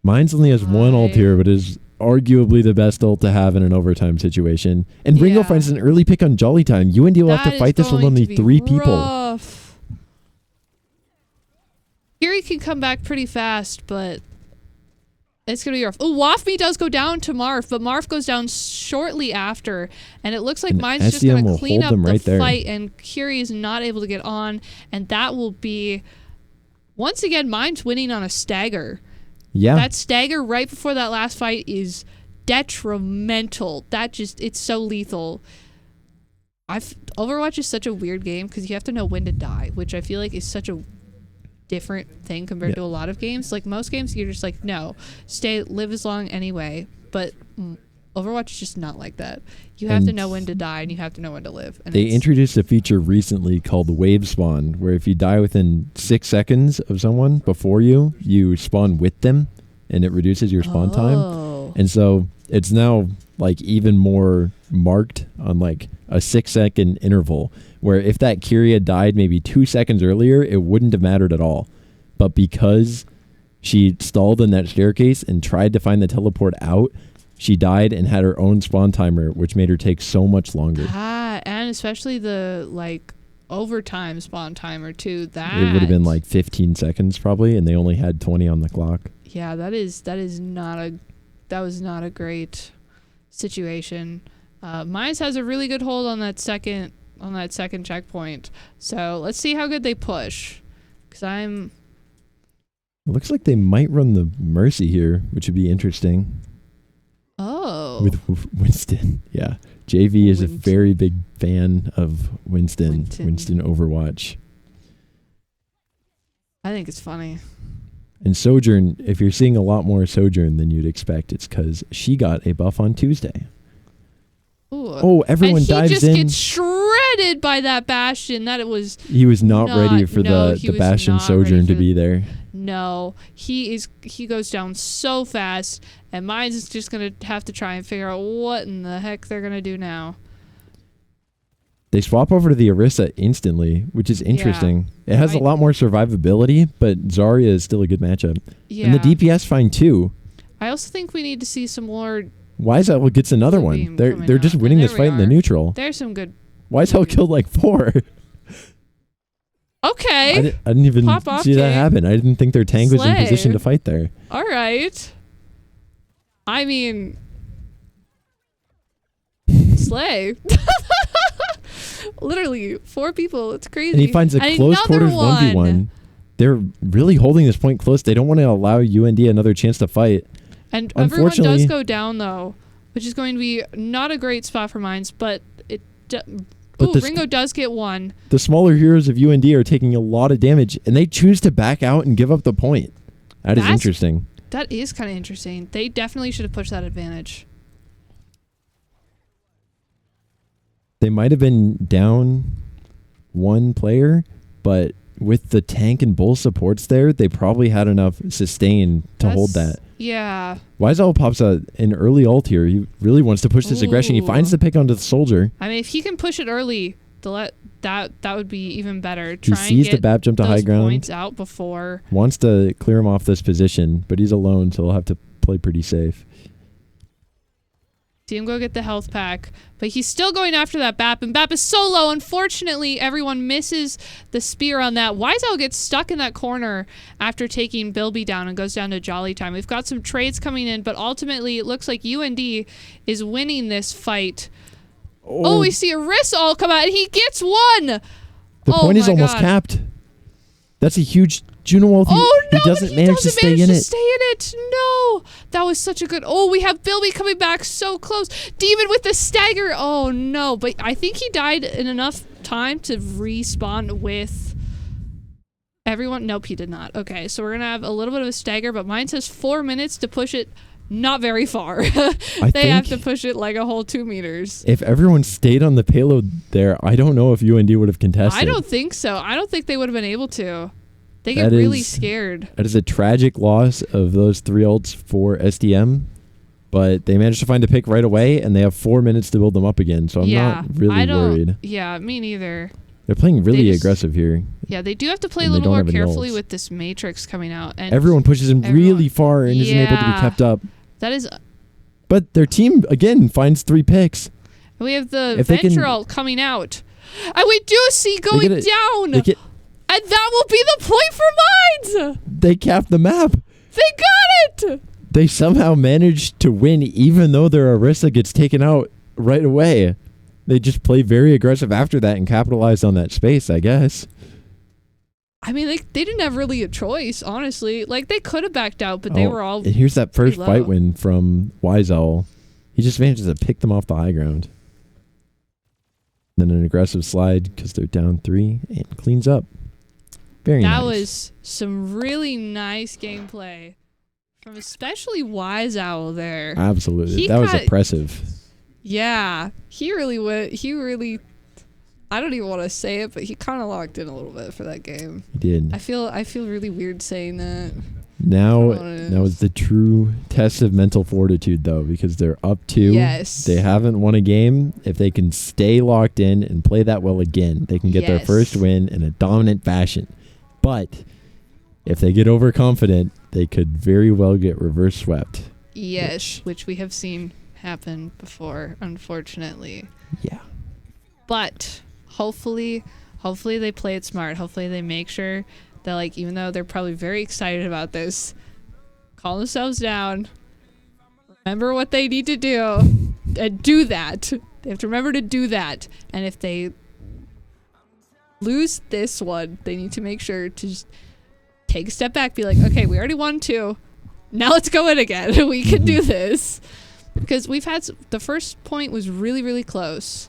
Mine's only has one ult here, but is arguably the best ult to have in an overtime situation. And Ringo finds an early pick on Jolly Time. UND will have to fight this with only 3 people. Rough. Curie can come back pretty fast, but it's going to be rough. Oh, Wafme does go down to Marth, but Marth goes down shortly after, and it looks like And Mine's just SDM going to will clean hold up them right the there. fight, and Curie is not able to get on, and that will be, once again, Mine's winning on a stagger. Yeah. That stagger right before that last fight is detrimental. It's so lethal. Overwatch is such a weird game because you have to know when to die, which I feel like is such a different thing compared to a lot of games. Like most games, you're just like, no, live as long anyway. But Overwatch is just not like that. You have to know when to die and you have to know when to live. And they introduced a feature recently called the wave spawn, where if you die within 6 seconds of someone before you spawn with them, and it reduces your spawn time. And so it's now like even more marked on like a 6-second interval, where if that Kyria died maybe 2 seconds earlier, it wouldn't have mattered at all. But because She stalled in that staircase and tried to find the teleport out. She died and had her own spawn timer, which made her take so much longer. And especially the like overtime spawn timer too. That It would have been like 15 seconds probably, and they only had 20 on the clock. Yeah, that was not a great situation. Mines has a really good hold on that second checkpoint. So let's see how good they push. It looks like they might run the Mercy here, which would be interesting. Oh. With Winston. Yeah. JV is a very big fan of Winston Overwatch. I think it's funny. And Sojourn, if you're seeing a lot more Sojourn than you'd expect, it's because she got a buff on Tuesday. Ooh. Oh, everyone dives in. And he just gets shredded by that Bastion. He was not ready for the Bastion Sojourn to be there. No, he goes down so fast, and Mines is just gonna have to try and figure out what in the heck they're gonna do now. They swap over to the Orisa instantly, which is interesting. Yeah. It has a lot more survivability, but Zarya is still a good matchup. Yeah. And the DPS fine too. I also think we need to see some more. Wiseout gets another one. They're just winning this fight in the neutral. There's some good. Wiseout killed like 4. Okay. I didn't even see that happen. I didn't think their tank was in position to fight there. All right. I mean, slay. Literally 4 people. It's crazy. And he finds a close quarters 1v1. They're really holding this point close. They don't want to allow UND another chance to fight. And everyone does go down though, which is going to be not a great spot for Mines, but it. Ringo does get 1. The smaller heroes of UND are taking a lot of damage, and they choose to back out and give up the point. That's interesting. That is kind of interesting. They definitely should have pushed that advantage. They might have been down 1 player, but with the tank and bull supports there, they probably had enough sustain to hold that. Yeah. Wiseout pops an early ult here. He really wants to push this aggression. He finds the pick onto the soldier. I mean, if he can push it early, that would be even better. He sees the BAP jump to high ground. Points out before. Wants to clear him off this position, but he's alone, so he'll have to play pretty safe. See him go get the health pack, but he's still going after that BAP, and BAP is so low. Unfortunately, everyone misses the spear on that. Wiseout gets stuck in that corner after taking Bilby down and goes down to Jolly time. We've got some trades coming in, but ultimately it looks like UND is winning this fight. Oh, we see a Riss all come out, and he gets 1. The point is almost capped. That's a huge Juno ult. He doesn't manage to stay in it. No, that was such a good. Oh, we have Bilby coming back so close. Demon with the stagger. Oh no, but I think he died in enough time to respawn with everyone. Nope, he did not. Okay, so we're gonna have a little bit of a stagger, but mine says 4 minutes to push it. Not very far. They have to push it like a whole 2 meters. If everyone stayed on the payload there, I don't know if UND would have contested. I don't think so. I don't think they would have been able to. They get really scared. That is a tragic loss of those 3 ults for SDM, but they managed to find a pick right away, and they have 4 minutes to build them up again, so I'm not really worried. Yeah, me neither. They're playing really aggressive here. Yeah, they do have to play a little more carefully with this Matrix coming out. And everyone pushes him really far and isn't able to be kept up. That is... But their team, again, finds 3 picks. We have the Ventral coming out. And we do see going down. And that will be the point for Mines. They capped the map. They got it. They somehow managed to win even though their Orisa gets taken out right away. They just play very aggressive after that and capitalized on that space, I guess. I mean, they didn't have really a choice, honestly. Like, they could have backed out, but they were all... And here's that first fight win from Wiseowl. He just manages to pick them off the high ground. Then an aggressive slide because they're down 3 and cleans up. Very nice. That was some really nice gameplay from especially Wiseowl there. Absolutely. That was impressive. Yeah. He really... I don't even want to say it, but he kind of locked in a little bit for that game. He did. I feel really weird saying that. Now is the true test of mental fortitude, though, because they're up 2. Yes. They haven't won a game. If they can stay locked in and play that well again, they can get their first win in a dominant fashion. But if they get overconfident, they could very well get reverse swept. Yes, which we have seen happen before, unfortunately. Yeah. But hopefully they play it smart. Hopefully they make sure that, like, even though they're probably very excited about this, calm themselves down, remember what they need to do, and do that. They have to remember to do that. And if they lose this one, they need to make sure to just take a step back, be like, okay, we already won 2. Now let's go in again. We can do this. Because we've had the first point was really, really close.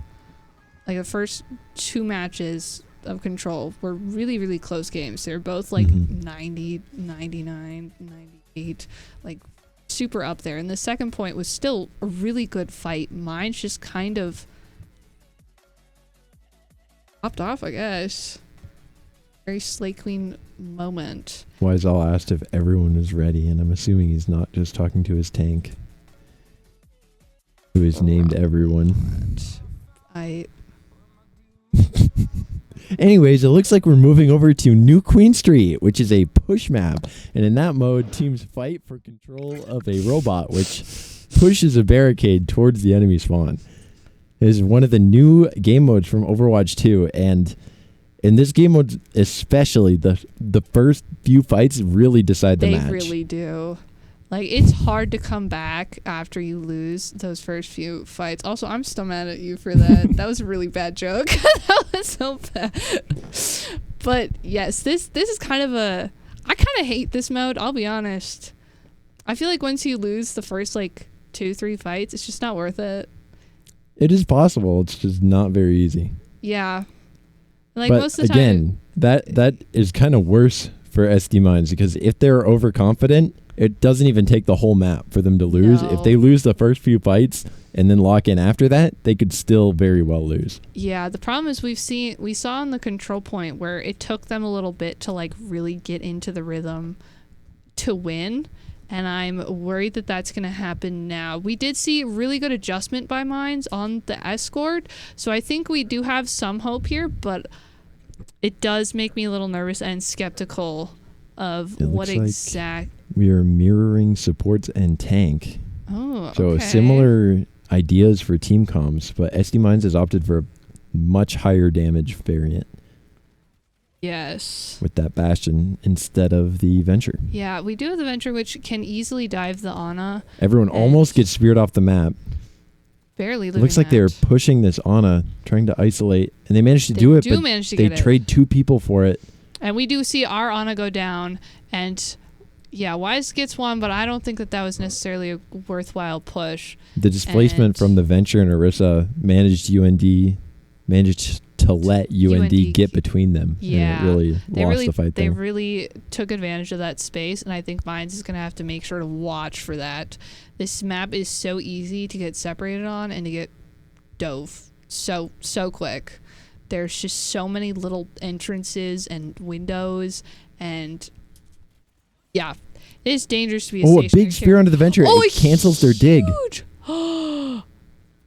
Like the first 2 matches of Control were really, really close games. They're both like 90, 99, 98, like super up there. And the second point was still a really good fight. Mine's just kind of popped off, I guess. Very Slay Queen moment. Wysall asked if everyone was ready, and I'm assuming he's not just talking to his tank, who is named everyone. Anyways, it looks like we're moving over to New Queen Street, which is a push map. And in that mode, teams fight for control of a robot, which pushes a barricade towards the enemy spawn. It is one of the new game modes from Overwatch 2. And in this game mode especially, the first few fights really decide the match. They really do. Like, it's hard to come back after you lose those first few fights. Also, I'm still mad at you for that. That was a really bad joke. That was so bad. But yes, this is kind of a... I kind of hate this mode, I'll be honest. I feel like once you lose the first, like, 2-3 fights, it's just not worth it. It is possible. It's just not very easy. Yeah. Like, but most of the time... again, that is kind of worse for SD Mines, because if they're overconfident, it doesn't even take the whole map for them to lose. No. If they lose the first few fights and then lock in after that, they could still very well lose. Yeah, the problem is we saw in the control point where it took them a little bit to like really get into the rhythm to win, and I'm worried that that's going to happen now. We did see really good adjustment by Mines on the escort, so I think we do have some hope here, but it does make me a little nervous and skeptical of what exact... We are mirroring supports and tank. Oh, so okay. Similar ideas for team comms, but SD Mines has opted for a much higher damage variant. Yes. With that Bastion instead of the Venture. Yeah, we do have the Venture, which can easily dive the Ana. Everyone almost gets speared off the map. Barely. It looks like they're pushing this Ana, trying to isolate, and they managed to do it, but they trade 2 people for it. And we do see our Ana go down, and yeah, Wise gets 1, but I don't think that was necessarily a worthwhile push. The displacement from the Venture and Orisa managed to let UND get between them. Yeah. And it really lost the fight there. They really took advantage of that space, and I think Mines is going to have to make sure to watch for that. This map is so easy to get separated on and to get dove so quick. There's just so many little entrances and windows, and yeah, it is dangerous to be a stationary a big spear onto the Venture. It cancels their dig.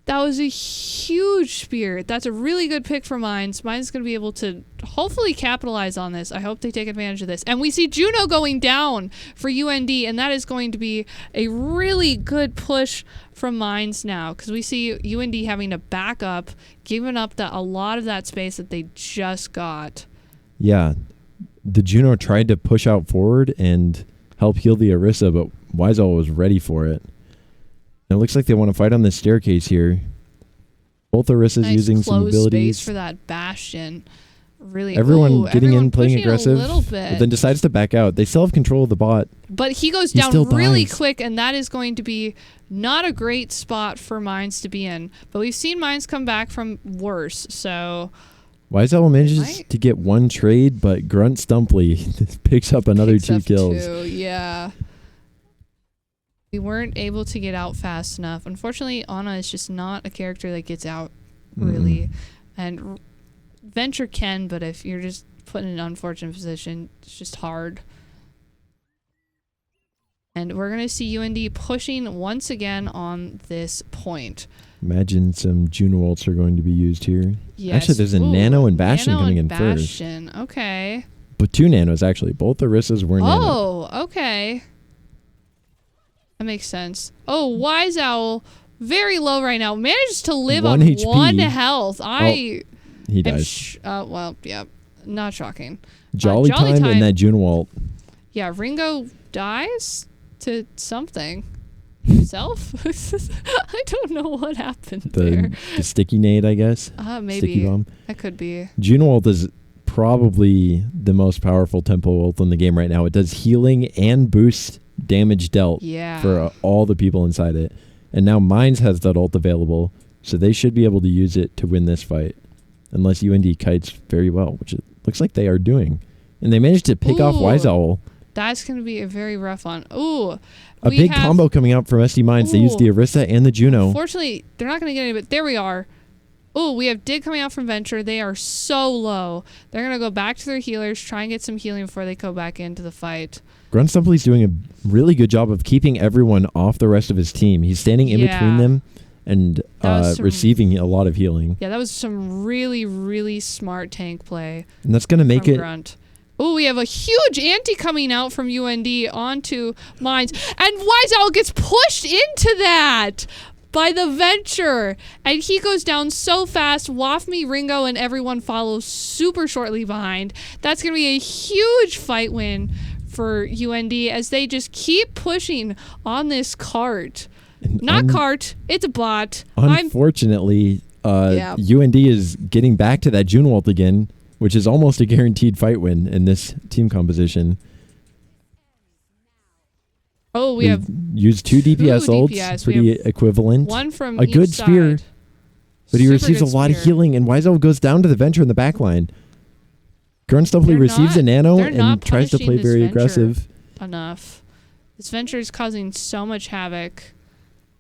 That was a huge spear. That's a really good pick for Mines. Mines is going to be able to hopefully capitalize on this. I hope they take advantage of this. And we see Juno going down for UND, and that is going to be a really good push from Mines now, because we see UND having to back up, giving up a lot of that space that they just got. Yeah. The Juno tried to push out forward and help heal the Orisa, but Wysall was ready for it. And it looks like they want to fight on this staircase here. Both Orisas using some abilities. Space for that Bastion. Really, everyone getting in, playing aggressive, a little bit. But then decides to back out. They still have control of the bot. But he goes down really quick, and that is going to be not a great spot for Mines to be in. But we've seen Mines come back from worse, so... Wysall manages to get 1 trade, but Grunt Stumply picks up another 2 kills. 2, yeah. We weren't able to get out fast enough. Unfortunately, Ana is just not a character that gets out, really. And Venture can, but if you're just put in an unfortunate position, it's just hard. And we're going to see UND pushing once again on this point. Imagine some Juno ults are going to be used here. Yes. Actually, there's a Nano and Bastion coming in first. Okay. but 2 nanos actually. Both Orissas were nano. Oh, okay. That makes sense. Oh, Wise Owl, very low right now. Manages to live 1 on HP. 1 health. He dies. Well, yeah, not shocking. Jolly Time and that Junewalt. Yeah, Ringo dies to something. Himself? I don't know what happened there. The sticky nade, I guess. Maybe. Sticky bomb. That could be. Junewalt is probably the most powerful tempo ult in the game right now. It does healing and boost damage dealt for all the people inside it. And now Mines has that ult available, so they should be able to use it to win this fight. Unless UND kites very well, which it looks like they are doing. And they managed to pick off Wise Owl. That's going to be a very rough one. Ooh. A big combo coming out from SD Mines. They used the Orisa and the Juno. Unfortunately, they're not going to get any, but there we are. Oh, we have Dig coming out from Venture. They are so low. They're going to go back to their healers, try and get some healing before they go back into the fight. Grunstumply's doing a really good job of keeping everyone off the rest of his team. He's standing in between them and receiving a lot of healing. Yeah, that was some really, really smart tank play. And that's going to make it... Grunt. Oh, we have a huge anti coming out from UND onto Mines. And Wise Owl gets pushed into that by the Venture. And he goes down so fast. Wafme, Ringo, and everyone follows super shortly behind. That's going to be a huge fight win for UND as they just keep pushing on this cart. Not cart, it's a bot. Unfortunately, UND is getting back to that Junewalt again, which is almost a guaranteed fight win in this team composition. Oh, we have used 2 DPS ults, pretty equivalent. One from a good each spear, side. but he receives a lot of healing, and Wise Owl goes down to the Venture in the back line. Grunstumply receives a nano and tries to play very aggressive. Enough. This Venture is causing so much havoc.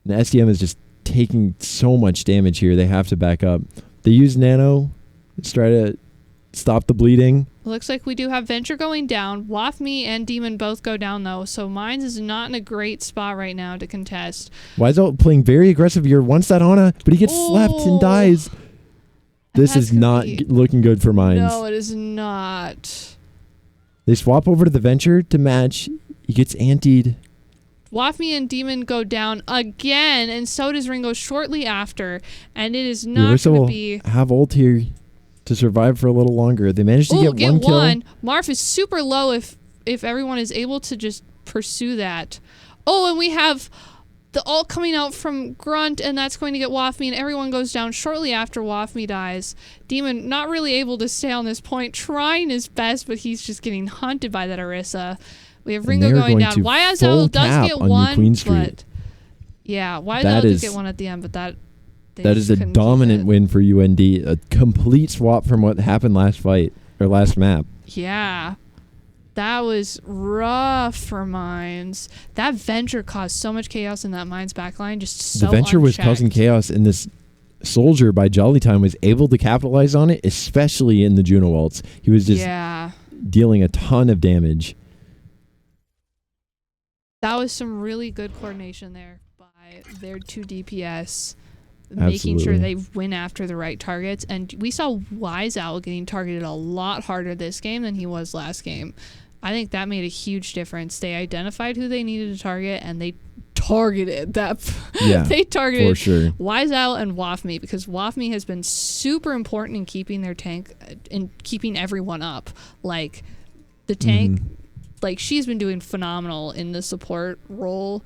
And SDM is just taking so much damage here. They have to back up. They use nano to try to stop the bleeding. Looks like we do have Venture going down. Wafme and Demon both go down, though, so Mines is not in a great spot right now to contest. Wise Owl playing very aggressive here. Wants that Ana, but he gets slapped and dies. This is not looking good for Mines. No, it is not. They swap over to the Venture to match. He gets antied. Wafme and Demon go down again, and so does Ringo shortly after. And it is not going to be... have ult here to survive for a little longer. They managed to get one kill. Marf is super low if everyone is able to just pursue that. Oh, and we have the ult coming out from Grunt, and that's going to get Wafme, and everyone goes down shortly after Wafme dies. Demon not really able to stay on this point, trying his best, but he's just getting hunted by that Orisa. We have Ringo going down. Wise Owl does get one, but yeah, Wise Owl does get one at the end, but that is a dominant win for UND. A complete swap from what happened last fight or last map. Yeah. That was rough for Mines. That Venture caused so much chaos in that Mines backline. Just so the Venture was causing chaos, and this Soldier by Jolly Time was able to capitalize on it, especially in the Juno ults. He was just dealing a ton of damage. That was some really good coordination there by their 2 DPS. Absolutely. Making sure they win after the right targets. And we saw Wise Owl getting targeted a lot harder this game than he was last game. I think that made a huge difference. They identified who they needed to target, and they targeted that. Yeah, they targeted for sure. Wise Owl and Wafme, because Wafme has been super important in keeping their tank and keeping everyone up. Like, the tank... Like, she's been doing phenomenal in the support role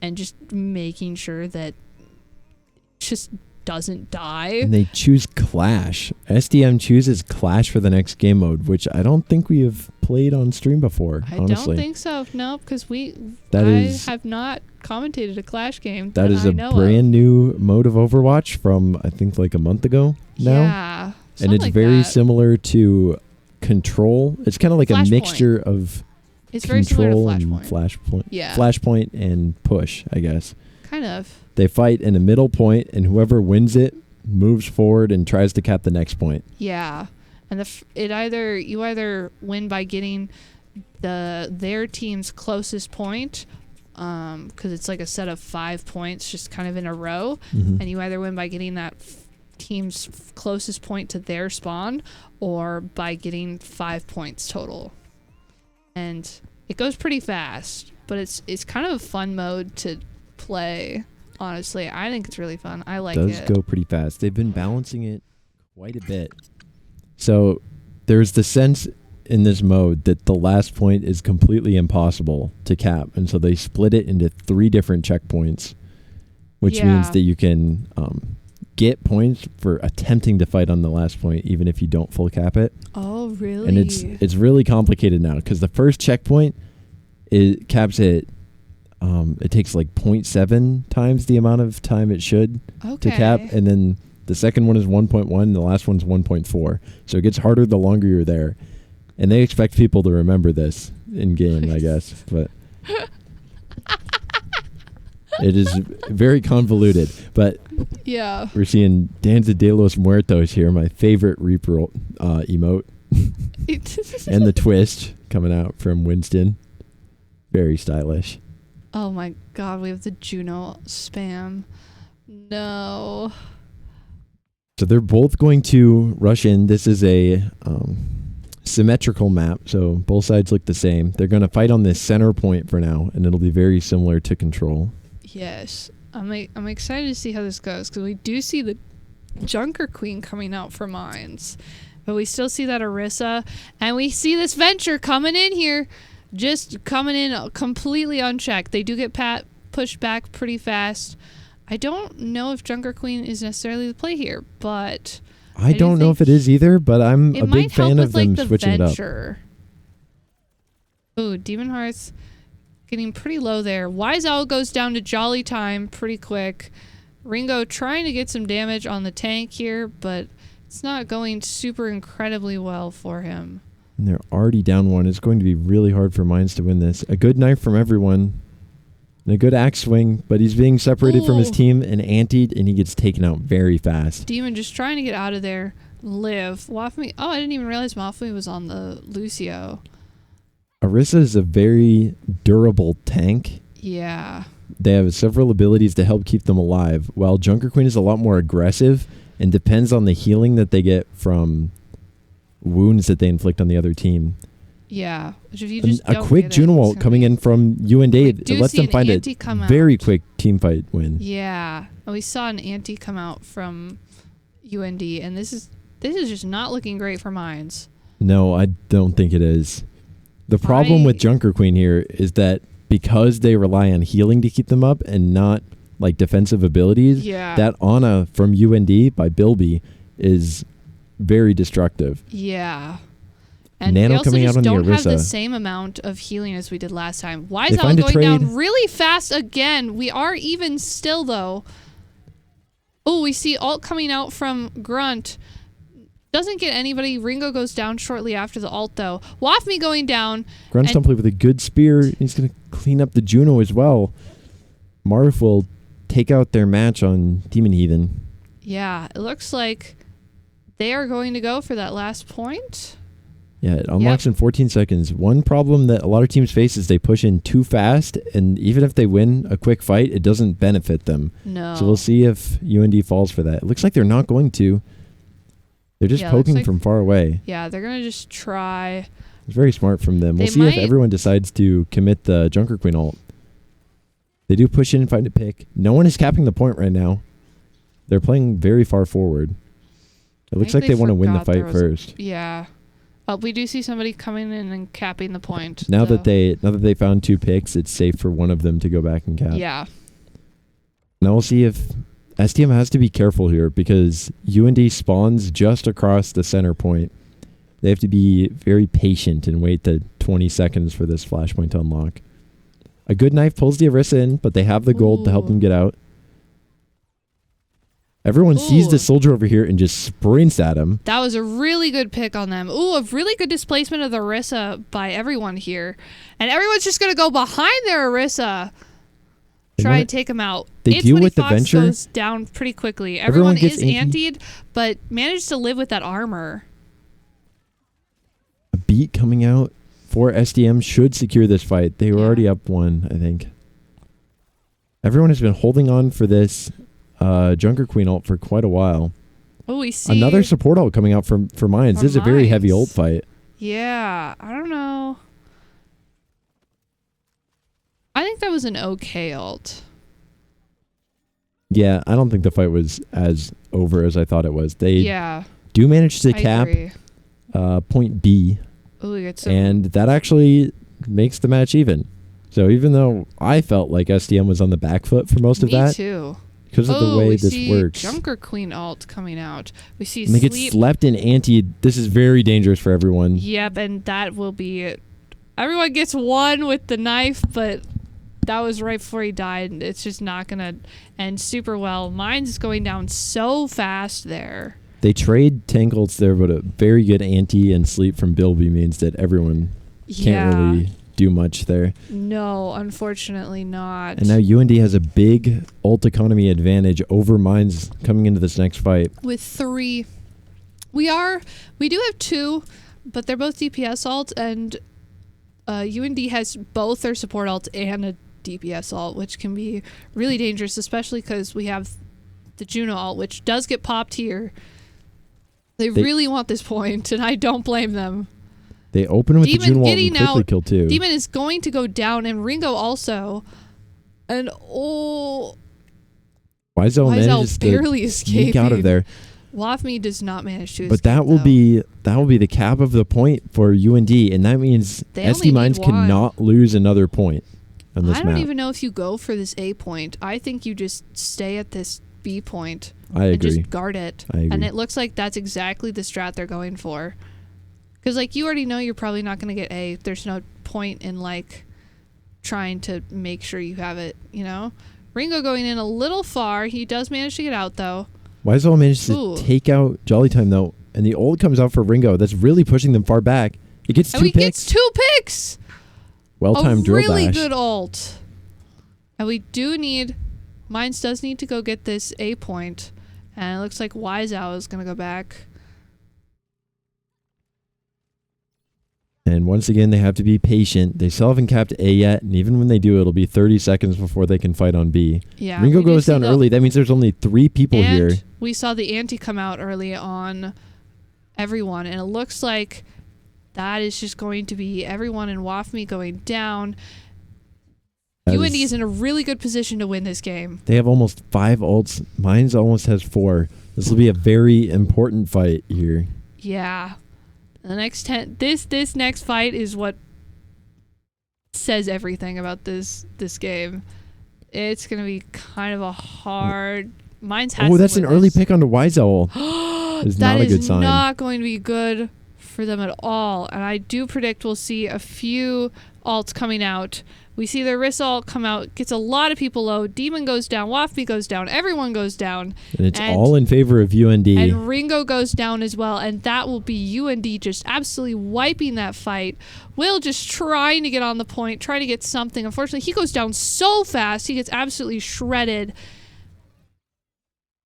and just making sure that just doesn't die. And they choose Clash. SDM chooses Clash for the next game mode, which I don't think we have played on stream before, honestly. I don't think so. No, because I have not commentated a Clash game. That is a brand new mode of Overwatch from, I think, like a month ago now. Yeah. And it's very similar to Control. It's kind of like a mixture of... It's very similar to Flashpoint. Yeah. Flashpoint and Push, I guess. Kind of. They fight in a middle point, and whoever wins it moves forward and tries to cap the next point. Yeah. And you either win by getting their team's closest point, because it's like a set of 5 points just kind of in a row, and you either win by getting that team's closest point to their spawn or by getting 5 points total. And it goes pretty fast, but it's kind of a fun mode to play. Honestly, I think it's really fun. I like it. Does go pretty fast. They've been balancing it quite a bit. So there's the sense in this mode that the last point is completely impossible to cap, and so they split it into 3 different checkpoints, which means that you can get points for attempting to fight on the last point, even if you don't full cap it. Oh, really? And it's really complicated now because the first checkpoint it caps it. It takes like 0.7 times the amount of time it should to cap, and then the second one is 1.1, and the last one's 1.4. So it gets harder the longer you're there, and they expect people to remember this in game, I guess. But it is very convoluted. But yeah, we're seeing Danza de los Muertos here, my favorite Reaper emote, and the twist coming out from Winston. Very stylish. Oh my god, we have the Juno spam. No. So they're both going to rush in. This is a symmetrical map, so both sides look the same. They're going to fight on this center point for now, and it'll be very similar to Control. Yes. I'm excited to see how this goes, because we do see the Junker Queen coming out for mines. But we still see that Orisa, and we see this Venture coming in here. Just coming in completely unchecked. They do get pushed back pretty fast. I don't know if Junker Queen is necessarily the play here, but I don't know if it is either, but I'm a big fan of them switching it up. Ooh, Demon Hearth getting pretty low there. Wise Owl goes down to Jolly Time pretty quick. Ringo trying to get some damage on the tank here, but it's not going super incredibly well for him. And they're already down 1. It's going to be really hard for Mines to win this. A good knife from everyone. And a good axe swing, but he's being separated from his team and antied, and he gets taken out very fast. Demon just trying to get out of there. Live. Wafmi. Oh, I didn't even realize Wafmi was on the Lucio. Orisa is a very durable tank. Yeah. They have several abilities to help keep them alive, while Junker Queen is a lot more aggressive and depends on the healing that they get from wounds that they inflict on the other team. Yeah. Which if you just a quick Juno ult coming in from UND, it lets them find a very quick team fight win. Yeah. And we saw an anti come out from UND, and this is just not looking great for Mines. No, I don't think it is. The problem with Junker Queen here is that because they rely on healing to keep them up and not like defensive abilities, that Ana from UND by Bilby is very destructive. Yeah. And Nano we also coming just out on don't the have the Orisa. same amount of healing as we did last time. Wise Owl going down really fast again. We are even still, though. Oh, we see ult coming out from Grunt. Doesn't get anybody. Ringo goes down shortly after the ult, though. Wafmi going down. Grunt's done play with a good spear. He's going to clean up the Juno as well. Marth will take out their match on Demon Heathen. Yeah, it looks like they are going to go for that last point. Yeah, it unlocks in 14 seconds. One problem that a lot of teams face is they push in too fast, and even if they win a quick fight, it doesn't benefit them. No. So we'll see if UND falls for that. It looks like they're not going to. They're just poking from far away. Yeah, they're going to just try. It's very smart from them. We'll see if everyone decides to commit the Junker Queen ult. They do push in and find a pick. No one is capping the point right now. They're playing very far forward. It looks like they want to win the fight first. Yeah. We do see somebody coming in and capping the point. Now that they found 2 picks, it's safe for one of them to go back and cap. Yeah. Now we'll see if SDM has to be careful here because UND spawns just across the center point. They have to be very patient and wait the 20 seconds for this flashpoint to unlock. A good knife pulls the Orisa in, but they have the gold to help them get out. Everyone sees the soldier over here and just sprints at him. That was a really good pick on them. Ooh, a really good displacement of the Orisa by everyone here. And everyone's just going to go behind their Orisa. Try and take him out. They deal with the Venture. Goes down pretty quickly. Everyone is antied, but managed to live with that armor. A beat coming out for SDM should secure this fight. They were already up 1, I think. Everyone has been holding on for this Junker Queen ult for quite a while. Oh, we see Another support ult coming out for Mines. This is a very heavy ult fight. Yeah, I don't know. I think that was an okay ult. Yeah, I don't think the fight was as over as I thought it was. They do manage to cap point B. Oh, we got some. And that actually makes the match even. So even though I felt like SDM was on the back foot for most of that. Me too. Because of the way we this see works. Junker Queen ult coming out. We see They get slept and anti. This is very dangerous for everyone. Yep, and that will be it. Everyone gets one with the knife, but that was right before he died. And it's just not going to end super well. Mine's going down so fast there. They trade tank ults there, but a very good anti and sleep from Bilby means that everyone can't really do much there. No, unfortunately not. And now UND has a big ult economy advantage over Mines coming into this next fight. With 3. We do have 2, but they're both DPS ults, and UND has both their support ult and a DPS ult, which can be really dangerous, especially because we have the Juno ult, which does get popped here. They really want this point, and I don't blame them. They open with Demon the Juno ult getting and quickly out. kill 2. Demon is going to go down, and Ringo also. And Wiseau manages barely to sneak escaping. out of there. Wafme does not manage to escape, But that will be the cap of the point for UND, and that means They only SD need Mines one. cannot lose another point on this I map. don't even know if you go for this A point. I think you just stay at this B point. I agree. And just guard it. I agree. And it looks like that's exactly the strat they're going for. Because, like, you already know you're probably not going to get A. There's no point in, like, trying to make sure you have it, you know? Ringo going in a little far. He does manage to get out, though. Wiseau managed to take out Jolly Time, though, and the ult comes out for Ringo. That's really pushing them far back. He gets 2 he picks. gets 2 picks! Well-timed drill really dash. good ult. And we do need... Mines does need to go get this A point. And it looks like Wiseau is going to go back. And once again, they have to be patient. They still haven't capped A yet, and even when they do, it'll be 30 seconds before they can fight on B. Yeah, Ringo goes down early. That means there's only 3 people here. We saw the anti come out early on everyone, and it looks like that is just going to be everyone in Wafme going down. UND is in a really good position to win this game. They have almost 5 ults. Mines almost has 4. This will be a very important fight here. Yeah. The next this next fight is what says everything about this game. It's gonna be kind of a hard. Mine's has. Oh, that's an early pick onto Wiseau. It's not a good sign. That is not going to be good for them at all. And I do predict we'll see a few ults coming out. We see their wrist ult come out, gets a lot of people low. Demon goes down, Wafme goes down, everyone goes down. And it's all in favor of UND. And Ringo goes down as well, and that will be UND just absolutely wiping that fight. Will just trying to get on the point, trying to get something. Unfortunately, he goes down so fast, he gets absolutely shredded.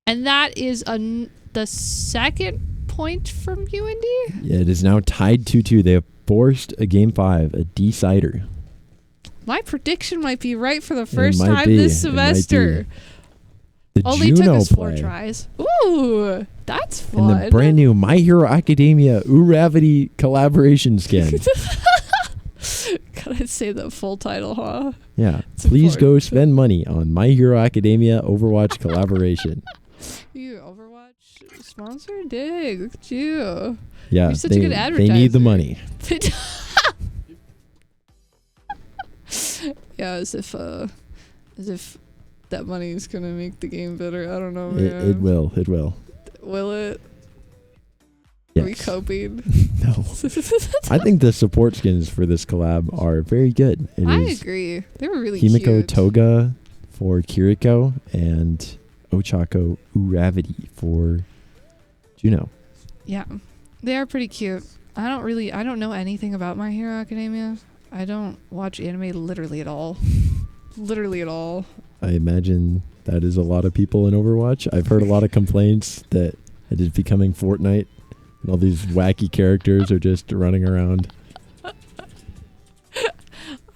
And that is the second point from UND? Yeah, it is now tied 2-2. They have forced a Game 5, a decider. My prediction might be right for the first time this semester. The Only Juno took us 4 play. tries. Ooh, that's fun. And the brand new My Hero Academia Uravity collaboration skin. Gotta say the full title, huh? Yeah. It's Please go important. spend money on My Hero Academia Overwatch collaboration. You Overwatch sponsor? Dig, look at you. Yeah, You're such a good they need the advertiser. money. Yeah, as if that money is gonna make the game better. I don't know, man. It will. It will. Will it? Yes. Are we coping? No. I think the support skins for this collab are very good. I agree. They were really Himiko cute. Toga for Kiriko and Ochako Uravity for Juno. Yeah, they are pretty cute. I don't know anything about My Hero Academia. I don't watch anime literally at all. Literally at all. I imagine that is a lot of people in Overwatch. I've heard a lot of complaints that it is becoming Fortnite and all these wacky characters are just running around.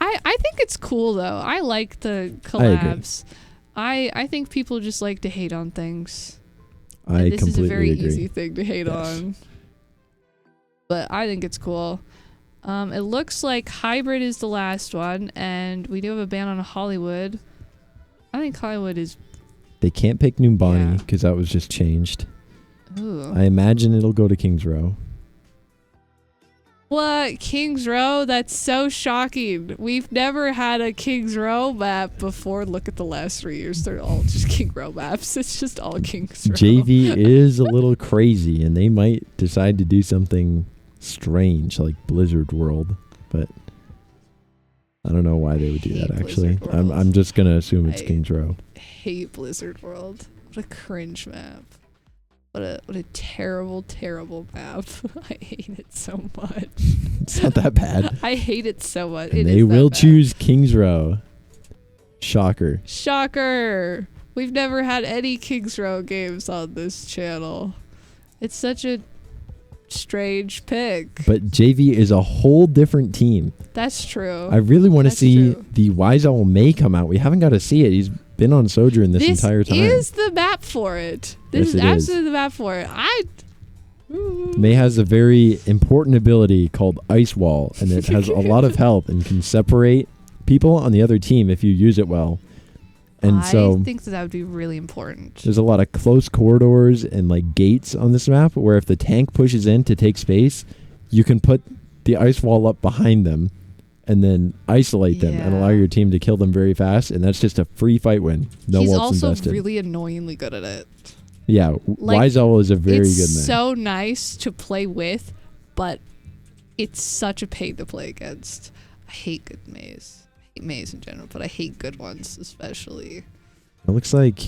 I think it's cool though. I like the collabs. I think people just like to hate on things. I this completely is a very agree. easy thing to hate on. But I think it's cool. It looks like Hybrid is the last one, and we do have a ban on Hollywood. I think Hollywood is... They can't pick Numbani Yeah. because that was just changed. Ooh. I imagine it'll go to Kings Row. What? Kings Row? That's so shocking. We've never had a Kings Row map before. Look at the last 3 years. They're all just King Row maps. It's just all Kings Row. JV is a little crazy, and they might decide to do something strange like Blizzard World, but I don't know why they would do Hate that, actually. Blizzard World. I'm just going to assume it's I- Kings Row. Hate Blizzard World. What a cringe map. What a terrible, terrible map. I hate it so much. It's not that bad. I hate it so much. And It they is that will bad. choose Kings Row. Shocker. Shocker. We've never had any Kings Row games on this channel. It's such a strange pick. But JV is a whole different team. That's true. I really want to That's see true. the Wise Owl May come out. We haven't got to see it. He's been on Sojourn this entire time. This is the map for it. This Yes, is it is. absolutely the map for it. May has a very important ability called Ice Wall, and it has a lot of help and can separate people on the other team if you use it well. And I so think that would be really important. there's a lot of close corridors and like gates on this map where if the tank pushes in to take space, you can put the ice wall up behind them and then isolate them and allow Yeah. your team to kill them very fast, and that's just a free fight win. No He's ults also invested. really annoyingly good at it. Yeah, Like, Wise Owl is a very it's good man. so nice to play with, but it's such a pain to play against. I hate good maze. I hate maze in general, but I hate good ones especially. It looks like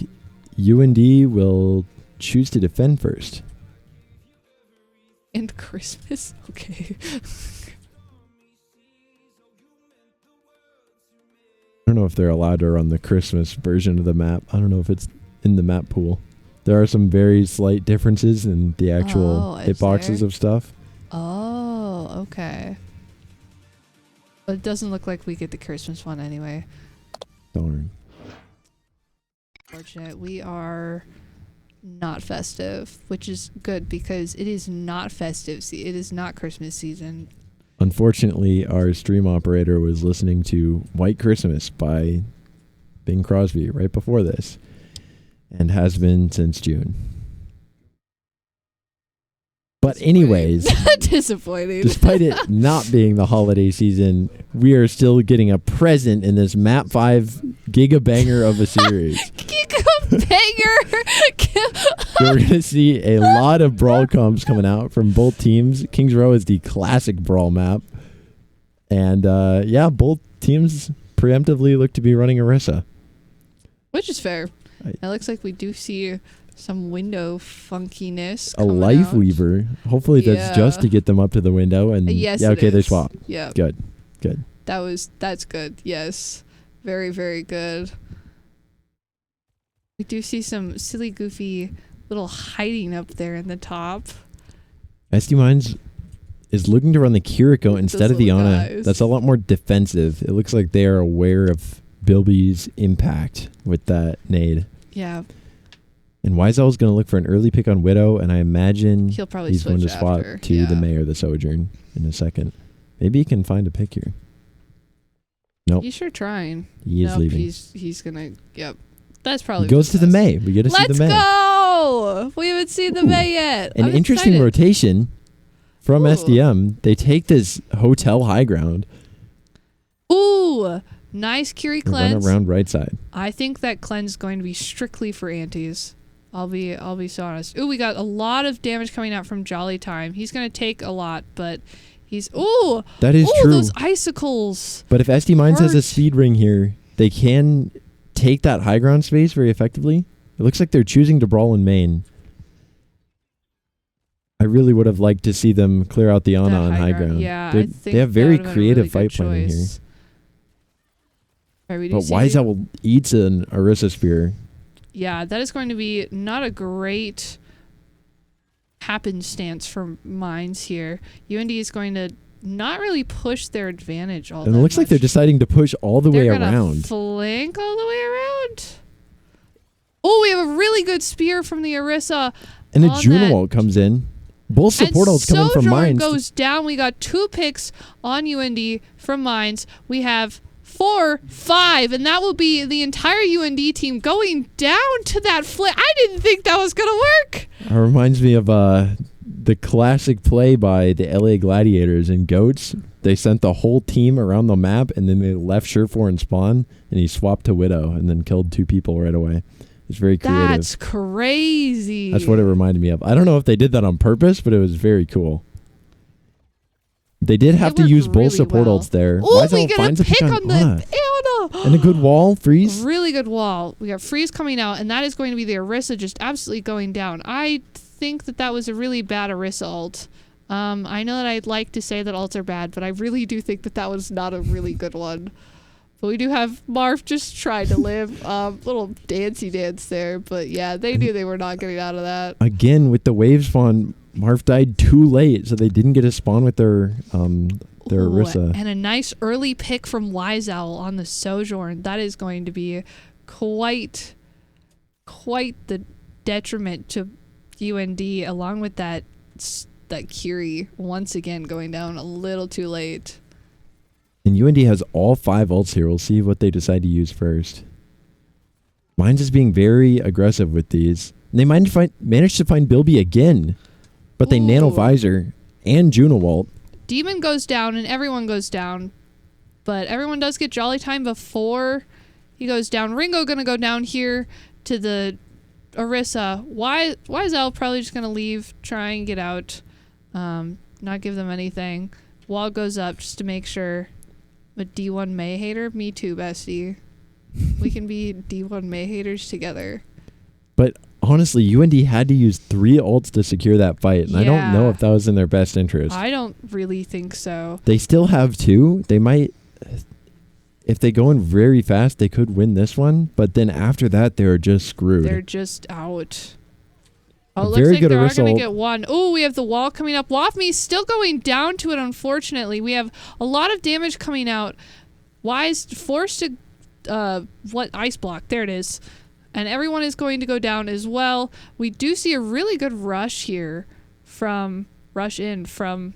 UND will choose to defend first. And Christmas? Okay. I don't know if they're allowed to run the Christmas version of the map. I don't know if it's in the map pool. There are some very slight differences in the actual Oh, is hitboxes there? of stuff. Oh, okay. But it doesn't look like we get the Christmas one anyway. Darn. Unfortunate. We are not festive, which is good because it is not festive. It is not Christmas season. Unfortunately, our stream operator was listening to White Christmas by Bing Crosby right before this, and has been since June. But anyways, Disappointing. despite it not being the holiday season, we are still getting a present in this Map 5 Giga Banger of a series. Giga banger. We're going to see a lot of brawl comps coming out from both teams. Kings Row is the classic brawl map. And yeah, both teams preemptively look to be running Orisa. Which is fair. Right. It looks like we do see some window funkiness. A coming Life out. Weaver. Hopefully that's just Yeah. to get them up to the window. And Yes. yeah, it okay, they is. swap. Yeah. Good. That's good. Yes. Very, very good. We do see some silly, goofy little hiding up there in the top. SD Mines is looking to run the Kiriko Those instead of the little Ana. guys. That's a lot more defensive. It looks like they are aware of Bilby's impact with that nade. Yeah. And Wiseow's going to look for an early pick on Widow, and I imagine He'll probably he's going to switch swap after. to Yeah. the May or the Sojourn in a second. Maybe he can find a pick here. Nope. He's sure trying. He is Nope, leaving. He's gonna. Yep. That's He probably. goes to the best. May. We get to see Let's the May. go! We haven't seen the Ooh. May yet. An I'm interesting excited. rotation from Ooh. SDM. They take this hotel high ground Ooh, nice Curie and run cleanse. around right side. I think that cleanse is going to be strictly for antis. I'll be so honest. Ooh, we got a lot of damage coming out from Jolly Time. He's gonna take a lot, but he's That is true. those icicles. But if SD Mines has a hurt. speed ring here, they can take that high ground space very effectively. It looks like they're choosing to brawl in main. I really would have liked to see them clear out the Ana That on high ground. Yeah, They're- I think they have that very would've been a creative really fight good planning here. choice. Alright, we do But see- Wiseowl eats an Orisa Spear. Yeah, that is going to be not a great happenstance for mines here. UND is going to not really push their advantage all And that it looks like they're much. deciding to push all the way They're gonna around. flank all the way around. Oh, we have a really good spear from the Orisa. And a on Junewalt comes in. Both support ults come in from Sojourn mines. goes down. We got 2 picks on UND from mines. We have 4, 5, and that will be the entire UND team going down to that flip. I didn't think that was going to work. It reminds me of the classic play by the LA Gladiators and Goats. They sent the whole team around the map, and then they left Surefour and Spawn, and he swapped to Widow and then killed 2 people right away. It's very creative. That's crazy. That's what it reminded me of. I don't know if they did that on purpose, but it was very cool. They did have to use both support ults there. Oh, we get a pick on the Anna. And a good wall, freeze. Really good wall. We got freeze coming out, and that is going to be the Orisa just absolutely going down. I think that was a really bad Orisa ult. I know that I'd like to say that ults are bad, but I really do think that was not a really good one. But we do have Marv just trying to live. Little dancey dance there. But yeah, they knew they were not getting out of that. Again, with the wave spawn, Marv died too late, so they didn't get a spawn with their Orisa. And a nice early pick from Wise Owl on the Sojourn. That is going to be quite the detriment to UND, along with that Curie once again going down a little too late. And UND has all 5 ults here. We'll see what they decide to use first. Mine's just being very aggressive with these. And they managed to find Bilby again. But they nano visor and Junewalt. Demon goes down and everyone goes down. But everyone does get Jolly Time before he goes down. Ringo gonna go down here to the Orisa. Why is Al probably just gonna leave, try and get out. Not give them anything. Wall goes up just to make sure. A D1 May hater? Me too, bestie. We can be D1 May haters together. But honestly, UND had to use 3 ults to secure that fight, and I don't know if that was in their best interest. I don't really think so. They still have 2. They might, if they go in very fast, they could win this one, but then after that, they're just screwed. They're just out. Oh, it looks like they are going to get 1. Oh, we have the wall coming up. Wafmi's still going down to it, unfortunately. We have a lot of damage coming out. Wise forced to, ice block. There it is. And everyone is going to go down as well. We do see a really good rush here from the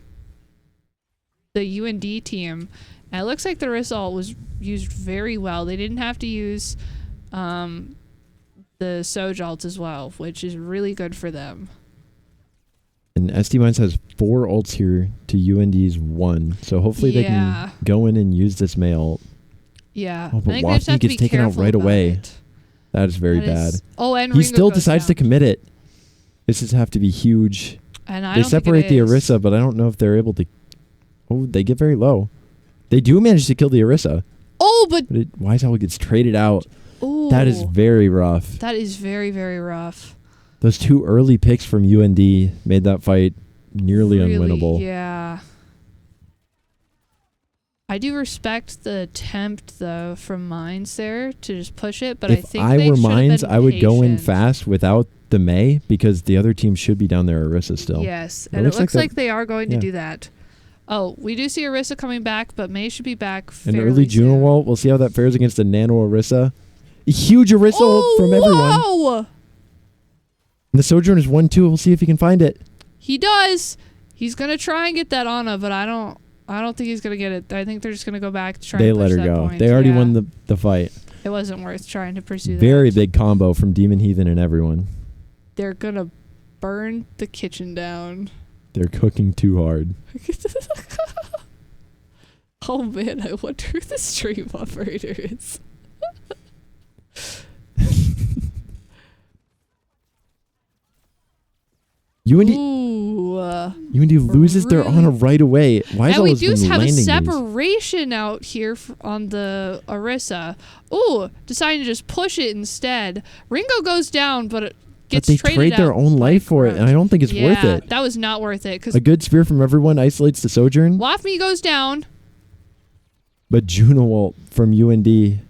UND team. And it looks like the result was used very well. They didn't have to use the Soj ults as well, which is really good for them. And SD Mines has 4 ults here to UND's 1. So hopefully they can go in and use this May ult. Yeah. Oh, but Wafmi gets taken out right away. That is very bad. And he still decides to commit it. This is have to be huge. And they separate the Orisa, but I don't know if they're able to. Oh, they get very low. They do manage to kill the Orisa. Oh, but Wise Owl gets traded out. Ooh, that is very rough. That is very, very rough. Those 2 early picks from UND made that fight nearly unwinnable. Yeah. I do respect the attempt, though, from Mines there to just push it, but I think if I were Mines, I would patient. go in fast without the May because the other team should be down there Orisa still. Yes, and it looks like they are going to do that. Oh, we do see Orisa coming back, but May should be back An early Junewalt. We'll see how that fares against a nano Orisa. A huge Orisa ult from everyone. Whoa! And the Sojourn is 1-2. We'll see if he can find it. He does. He's gonna try and get that Ana, but I don't think he's gonna get it. I think they're just gonna go back to try and push that point. They let her go. They already won the fight. It wasn't worth trying to pursue that. Very big combo from Demon Heathen and everyone. They're gonna burn the kitchen down. They're cooking too hard. Oh man, I wonder who the stream operator is. UND loses their Ana right away. And we do have a separation out here on the Orisa. Ooh, deciding to just push it instead. Ringo goes down, but it gets traded out. They trade their own life for it, and I don't think it's worth it. That was not worth it. A good spear from everyone isolates the Sojourn. Wafmi goes down. But Junewalt from UND.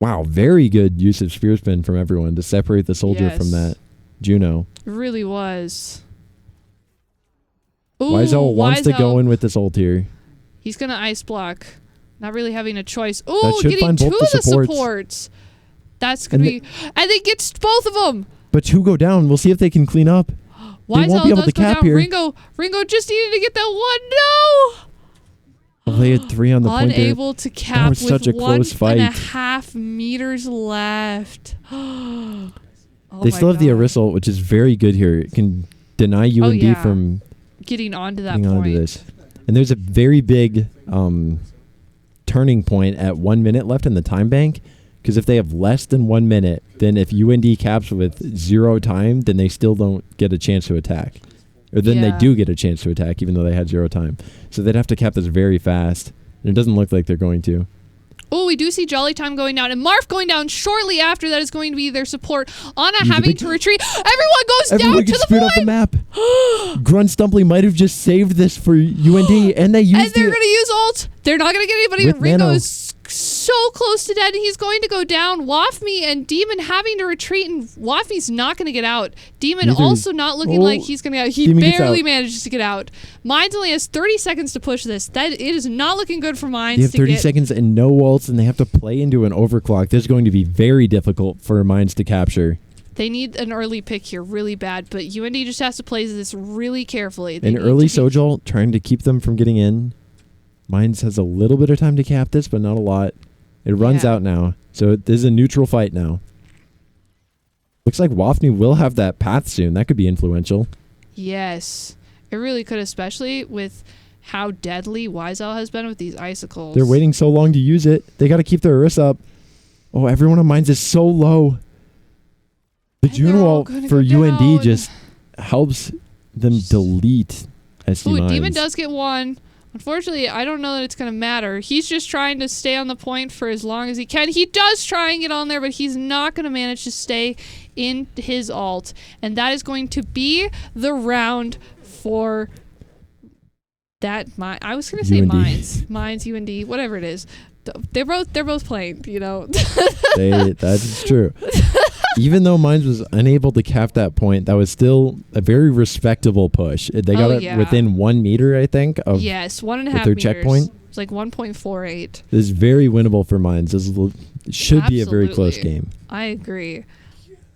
Wow, very good use of spear spin from everyone to separate the soldier from that Juno. It really was. Ooh, Wise Owl wants to go in with this ult here. He's going to ice block. Not really having a choice. Ooh, getting 2 of the supports. That's going to be... And they get both of them. But 2 go down. We'll see if they can clean up. They won't be able to cap here. Ringo just needed to get that one. No! Oh, they had 3 on the point there. Unable to cap with such a close fight. 1.5 meters left. They still have the Arisal, which is very good here. It can deny UND from getting onto that getting point. onto this. And there's a very big turning point at 1 minute left in the time bank. Because if they have less than 1 minute, then if UND caps with 0 time, then they still don't get a chance to attack. Or then they do get a chance to attack, even though they had 0 time. So they'd have to cap this very fast. And it doesn't look like they're going to. Oh, we do see Jolly Time going down, and Marf going down shortly after that is going to be their support. Anna having to retreat. Everyone goes down to the point. Up the map. Grunt Stumply might have just saved this for UND, and they used And they're going to use ult. They're not going to get anybody. Ringo is so close to dead, and he's going to go down. Wafmi and Demon having to retreat, and Wafmi's not going to get out. Demon also not looking like he's going to get out. He Demon barely manages to get out. Mines only has 30 seconds to push this. It is not looking good for Mines. They have 30 seconds and no ults, and they have to play into an overclock. This is going to be very difficult for Mines to capture. They need an early pick here really bad, but UND just has to play this really carefully. An early Sojal trying to keep them from getting in. Mines has a little bit of time to cap this, but not a lot. It runs out now. So this is a neutral fight now. Looks like Wafni will have that path soon. That could be influential. Yes. It really could, especially with how deadly Wiseout has been with these icicles. They're waiting so long to use it. They got to keep their Orisa up. Oh, everyone on Mines is so low. The Juno ult for UND just helps them delete SD Mines. Demon does get one. Unfortunately, I don't know that it's going to matter. He's just trying to stay on the point for as long as he can. He does try and get on there, but he's not going to manage to stay in his ult. And that is going to be the round for that. I was going to say UND. Mines, UND, whatever it is. They're both playing, you know. That's true. Even though Mines was unable to cap that point, that was still a very respectable push. They got it within 1 meter, I think, of 1.5 their meters. checkpoint. It's like 1.48. This is very winnable for Mines. This should be a very close game. I agree.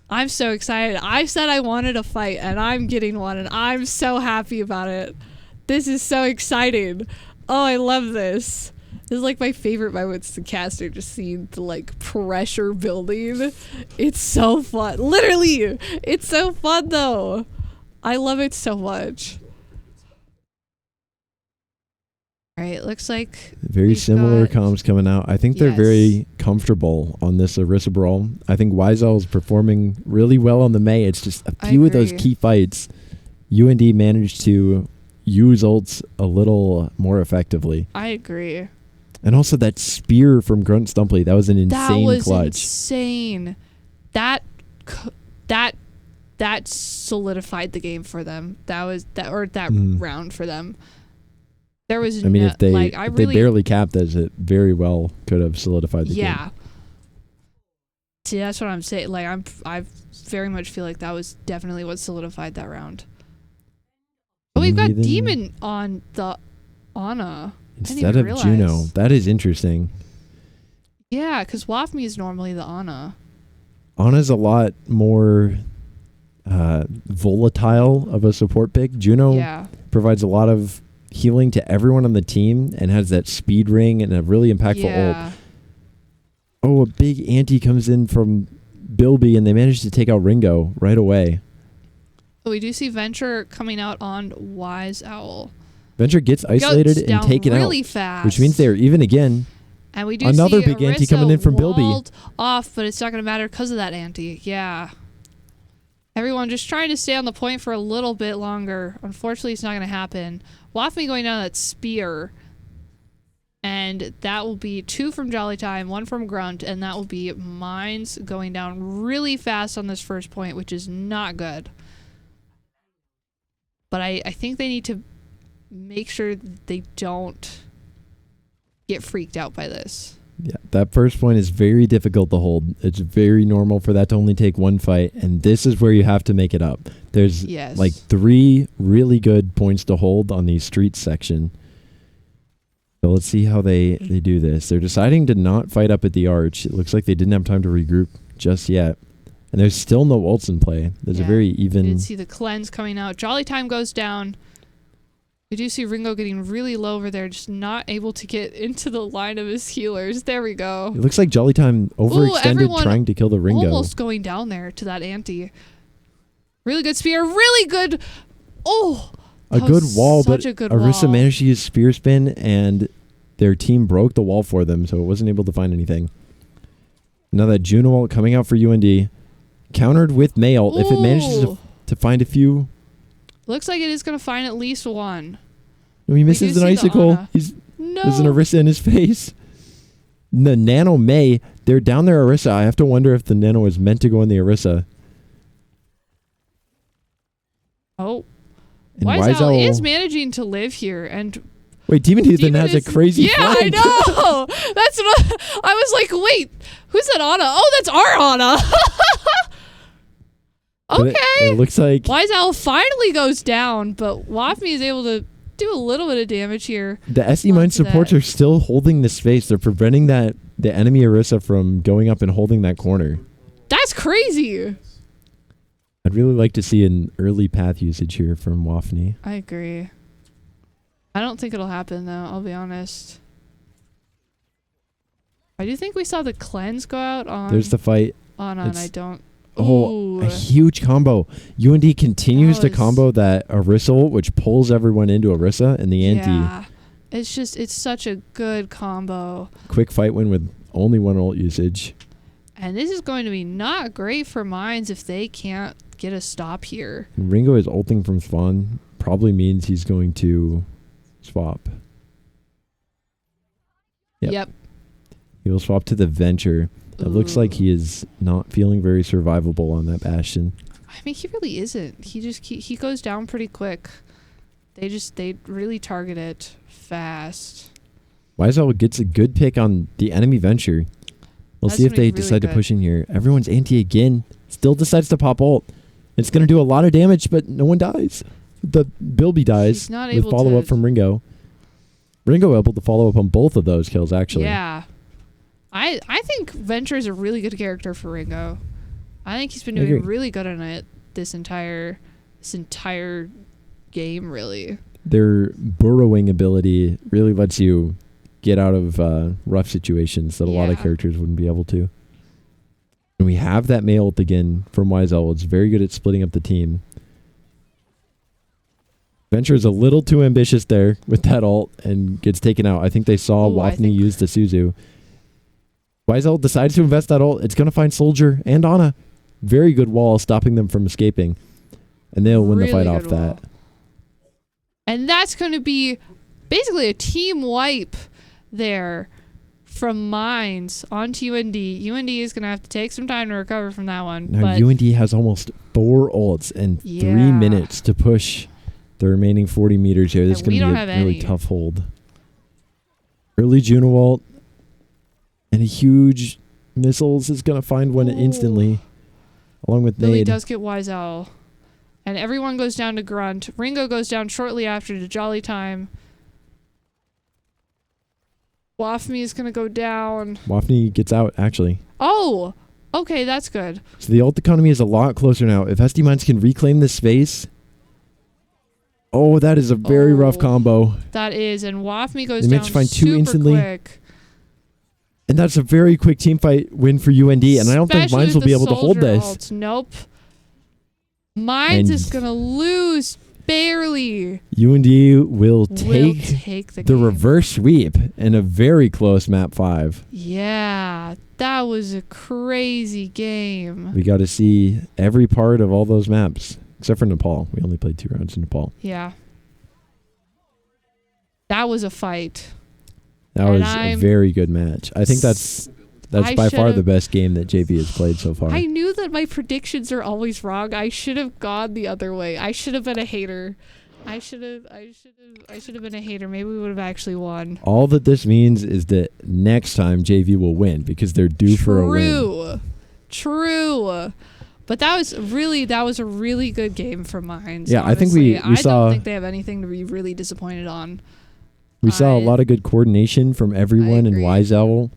I'm so excited. I said I wanted a fight, and I'm getting one, and I'm so happy about it. This is so exciting. Oh, I love this. This is like my favorite moments to caster, just seeing the like pressure building. It's so fun. Literally, it's so fun though. I love it so much. All right, looks like very similar comms coming out. I think they're very comfortable on this Orisa brawl. I think Wiseout is performing really well on the Mei. It's just a few of those key fights. UND managed to use ults a little more effectively. I agree. And also that spear from Grunt Stumply, that was an insane clutch. Insane. That solidified the game for them. That round for them. There was if they barely capped this, it very well could have solidified the game. Yeah. See, that's what I'm saying. Like I very much feel like that was definitely what solidified that round. Oh, we've got Demon on the Ana. Instead of Juno. That is interesting. Yeah, because Wafmi is normally the Ana. Ana's a lot more volatile of a support pick. Juno provides a lot of healing to everyone on the team and has that speed ring and a really impactful ult. Oh, a big anti comes in from Bilby and they manage to take out Ringo right away. Oh, we do see Venture coming out on Wise Owl. Venture gets isolated and taken really out, fast. which means they're even again. And we do another see big anti coming in from Bilby. Off, but it's not going to matter because of that anti. Yeah. Everyone just trying to stay on the point for a little bit longer. Unfortunately, it's not going to happen. Wafmi going down that spear. And that will be 2 from Jolly Time, 1 from Grunt, and that will be Mines going down really fast on this first point, which is not good. But I think they need to make sure they don't get freaked out by this. Yeah, that first point is very difficult to hold. It's very normal for that to only take 1 fight, and this is where you have to make it up. There's like 3 really good points to hold on the streets section. So let's see how they do this. They're deciding to not fight up at the arch. It looks like they didn't have time to regroup just yet. And there's still no ults in play. There's a very You even... did see the cleanse coming out. Jolly Time goes down. We do see Ringo getting really low over there, just not able to get into the line of his healers. There we go. It looks like Jolly Time overextended everyone trying to kill the Ringo. Almost going down there to that anti. Really good spear. Really good. Oh, A that good was wall, but such a good Orisa wall. managed to use spear spin, and their team broke the wall for them, so it wasn't able to find anything. Now that Juno ult coming out for UND, countered with May ult. If it manages Ooh. to find a few... Looks like it is going to find at least one. No, he misses do an see the icicle. Ana. There's an Orisa in his face. The Nano May, they're down there Orisa. I have to wonder if the Nano is meant to go in the Orisa. Oh. And Wiseout Wiseout is managing to live here, and Wait, Demon Heathen has a crazy yeah, I flank. know. That's what I was like. Wait, who's that Ana? Oh, that's our Ana. But Okay. It looks like Wiseout finally goes down, but Wafmi is able to do a little bit of damage here. the SD Mine onto supports that. are still holding the space. They're preventing the enemy Orisa from going up and holding that corner. That's crazy. I'd really like to see an early path usage here from Wafni. I agree. I don't think it'll happen though, I'll be honest. I do think we saw the cleanse go out on There's the fight. on and it's- I don't. Oh, Ooh. a huge combo. UND continues That to was- combo that Orisa ult, which pulls everyone into Orisa, and the anti. Yeah. It's such a good combo. Quick fight win with only one ult usage. And this is going to be not great for Mines if they can't get a stop here. And Ringo is ulting from spawn. Probably means he's going to swap. Yep. He will swap to the Venture. It looks like Ooh. he is not feeling very survivable on that Bastion. I mean, he really isn't. He goes down pretty quick. They really target it fast. Wiseout gets a good pick on the enemy Venture. We'll That's see if gonna be they really decide to good. push in here. Everyone's anti again. Still decides to pop ult. It's going to do a lot of damage, but no one dies. The Bilby dies He's not with able follow-up to- from Ringo. Ringo able to follow up on both of those kills, actually. Yeah. I think Venture is a really good character for Ringo. I think he's been I doing agree. really good on it this entire game, really. Their burrowing ability really lets you get out of rough situations that a lot of Yeah. characters wouldn't be able to. And we have that May ult again from Wiseout. It's very good at splitting up the team. Venture is a little too ambitious there with that ult and gets taken out. I think they saw Ooh, I Wafni think- use the Suzu. Wiseout decides to invest that ult. It's going to find Soldier and Ana. Very good wall stopping them from escaping. And they'll win the Really fight off good that. wall. And that's going to be basically a team wipe there from Mines onto UND. UND is going to have to take some time to recover from that one. Now but UND has almost 4 ults and 3 Yeah. minutes to push the remaining 40 meters here. This is And we going to be don't a have really any. tough hold. Early Juno ult and a huge missiles is going to find one Ooh. instantly along with Billy Nade. does get Wise Owl. And everyone goes down to Grunt. Ringo goes down shortly after to Jolly Time. Wafmi is going to go down. Wafni gets out, actually. Oh, okay, that's good. So the ult economy is a lot closer now. If SD Mines can reclaim this space... Oh, that is a very rough Oh. combo. That is, and Wafmi goes They down managed to find 2 super instantly. quick. And that's a very quick team fight win for UND. And I don't think Especially Mines will with be the able to hold soldier this. ults. Nope. Mines And- is going to lose barely. UND will Will take take the the game. reverse sweep in a very close map 5. Yeah, that was a crazy game. We got to see every part of all those maps, except for Nepal. We only played 2 rounds in Nepal. Yeah. That was a fight. That And was a I'm very good match. I think that's I by far should've- the best game that JV has played so far. I knew that my predictions are always wrong. I should have gone the other way. I should have been a hater. I should have been a hater. Maybe we would have actually won. All that this means is that next time JV will win because they're due for a win. True. But that was a really good game for Mines. Yeah, I think we honestly. I saw- don't think they have anything to be really disappointed on. We saw a I- lot of good coordination from everyone in agree. Wise Owl.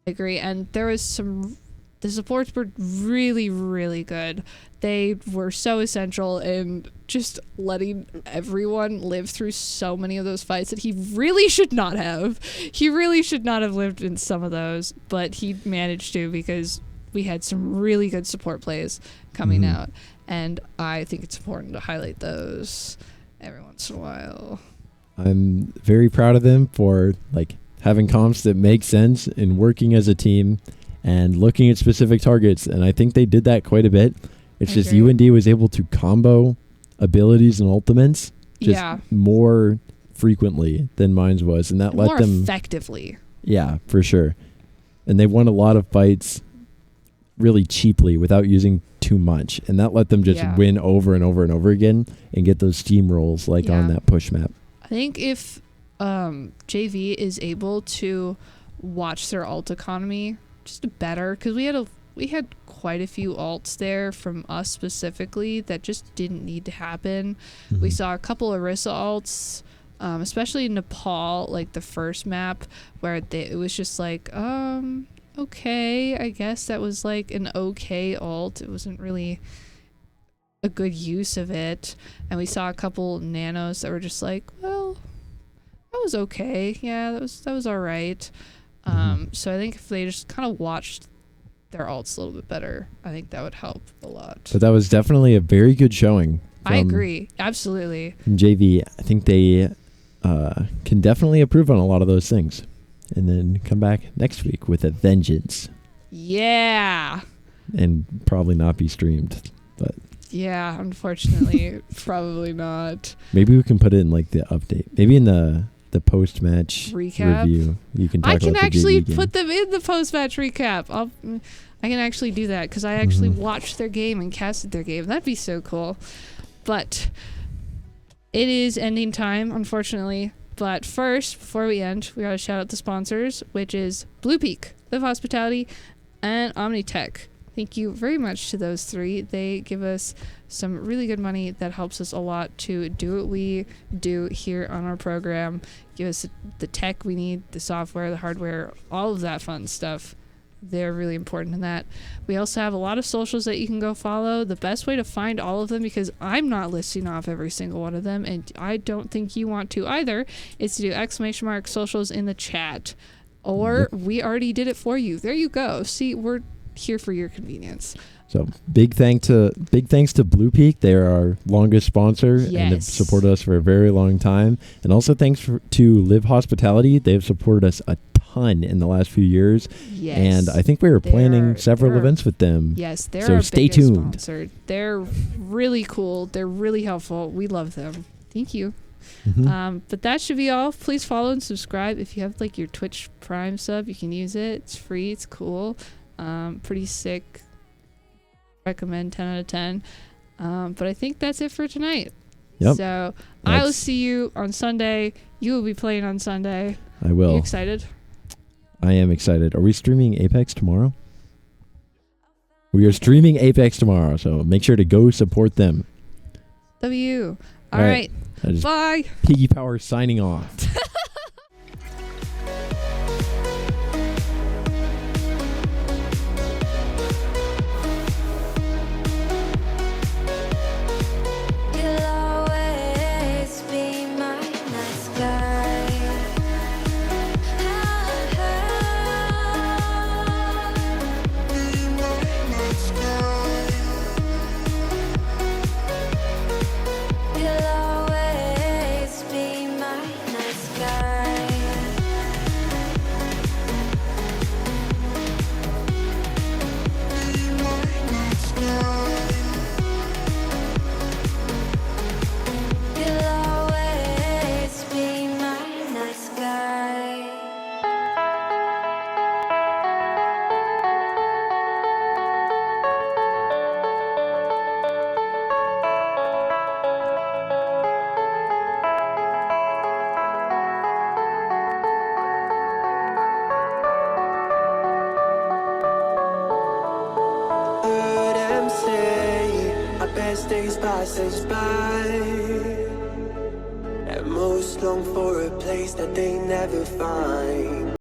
I agree. And there was some the supports were really, really good. They were so essential in just letting everyone live through so many of those fights that he really should not have. He really should not have lived in some of those, but he managed to because we had some really good support plays coming out. And I think it's important to highlight those every once in a while. I'm very proud of them for like having comps that make sense and working as a team and looking at specific targets. And I think they did that quite a bit. It's just UND was able to combo abilities and ultimates just more frequently than mine was. And that let more them effectively. Yeah, for sure. And they won a lot of fights really cheaply without using too much. And that let them just win over and over and over again and get those steamrolls like on that push map. I think if JV is able to watch their alt economy just better, because we had quite a few alts there from us specifically that just didn't need to happen. We saw a couple of Orisa alts, especially in Nepal, like the first map where it was just like okay, I guess that was like an okay alt. It wasn't really a good use of it. And we saw a couple nanos that were just like, well, that was okay. Yeah, that was all right. So I think if they just kind of watched their alts a little bit better, I think that would help a lot. But that was definitely a very good showing. I agree. Absolutely. From JV, I think they can definitely improve on a lot of those things. And then come back next week with a vengeance. Yeah. And probably not be streamed. But yeah, unfortunately, probably not. Maybe we can put it in like the update. Maybe in the post-match recap review. You can talk I can about actually the put them in the post-match recap. I can actually do that because I actually watched their game and casted their game. That'd be so cool. But it is ending time, unfortunately. But first, before we end, we gotta shout out the sponsors, which is Blue Peak, Live Hospitality, and Omnitech. Thank you very much to those three. They give us some really good money that helps us a lot to do what we do here on our program. Give us the tech we need, the software, the hardware, all of that fun stuff. They're really important in that. We also have a lot of socials that you can go follow. The best way to find all of them, because I'm not listing off every single one of them, and I don't think you want to either, is to do ! socials in the chat. Or we already did it for you. There you go. See, we're here for your convenience. So big thanks to Blue Peak. They're our longest sponsor and have supported us for a very long time. And also thanks to Live Hospitality. They've supported us a ton in the last few years. Yes. And I think we are planning several events with them. Yes, they're so our stay biggest tuned. Sponsor. They're really cool. They're really helpful. We love them. Thank you. But that should be all. Please follow and subscribe. If you have like your Twitch Prime sub, you can use it. It's free. It's cool. Pretty sick. Recommend 10 out of 10. But I think that's it for tonight. Yep. So I will see you on Sunday. You will be playing on Sunday. I will. Are you excited? I am excited. Are we streaming Apex tomorrow? We are streaming Apex tomorrow, so make sure to go support them. W. All right. Bye. PiggyPower signing off. Days passes by, and most long for a place that they never find.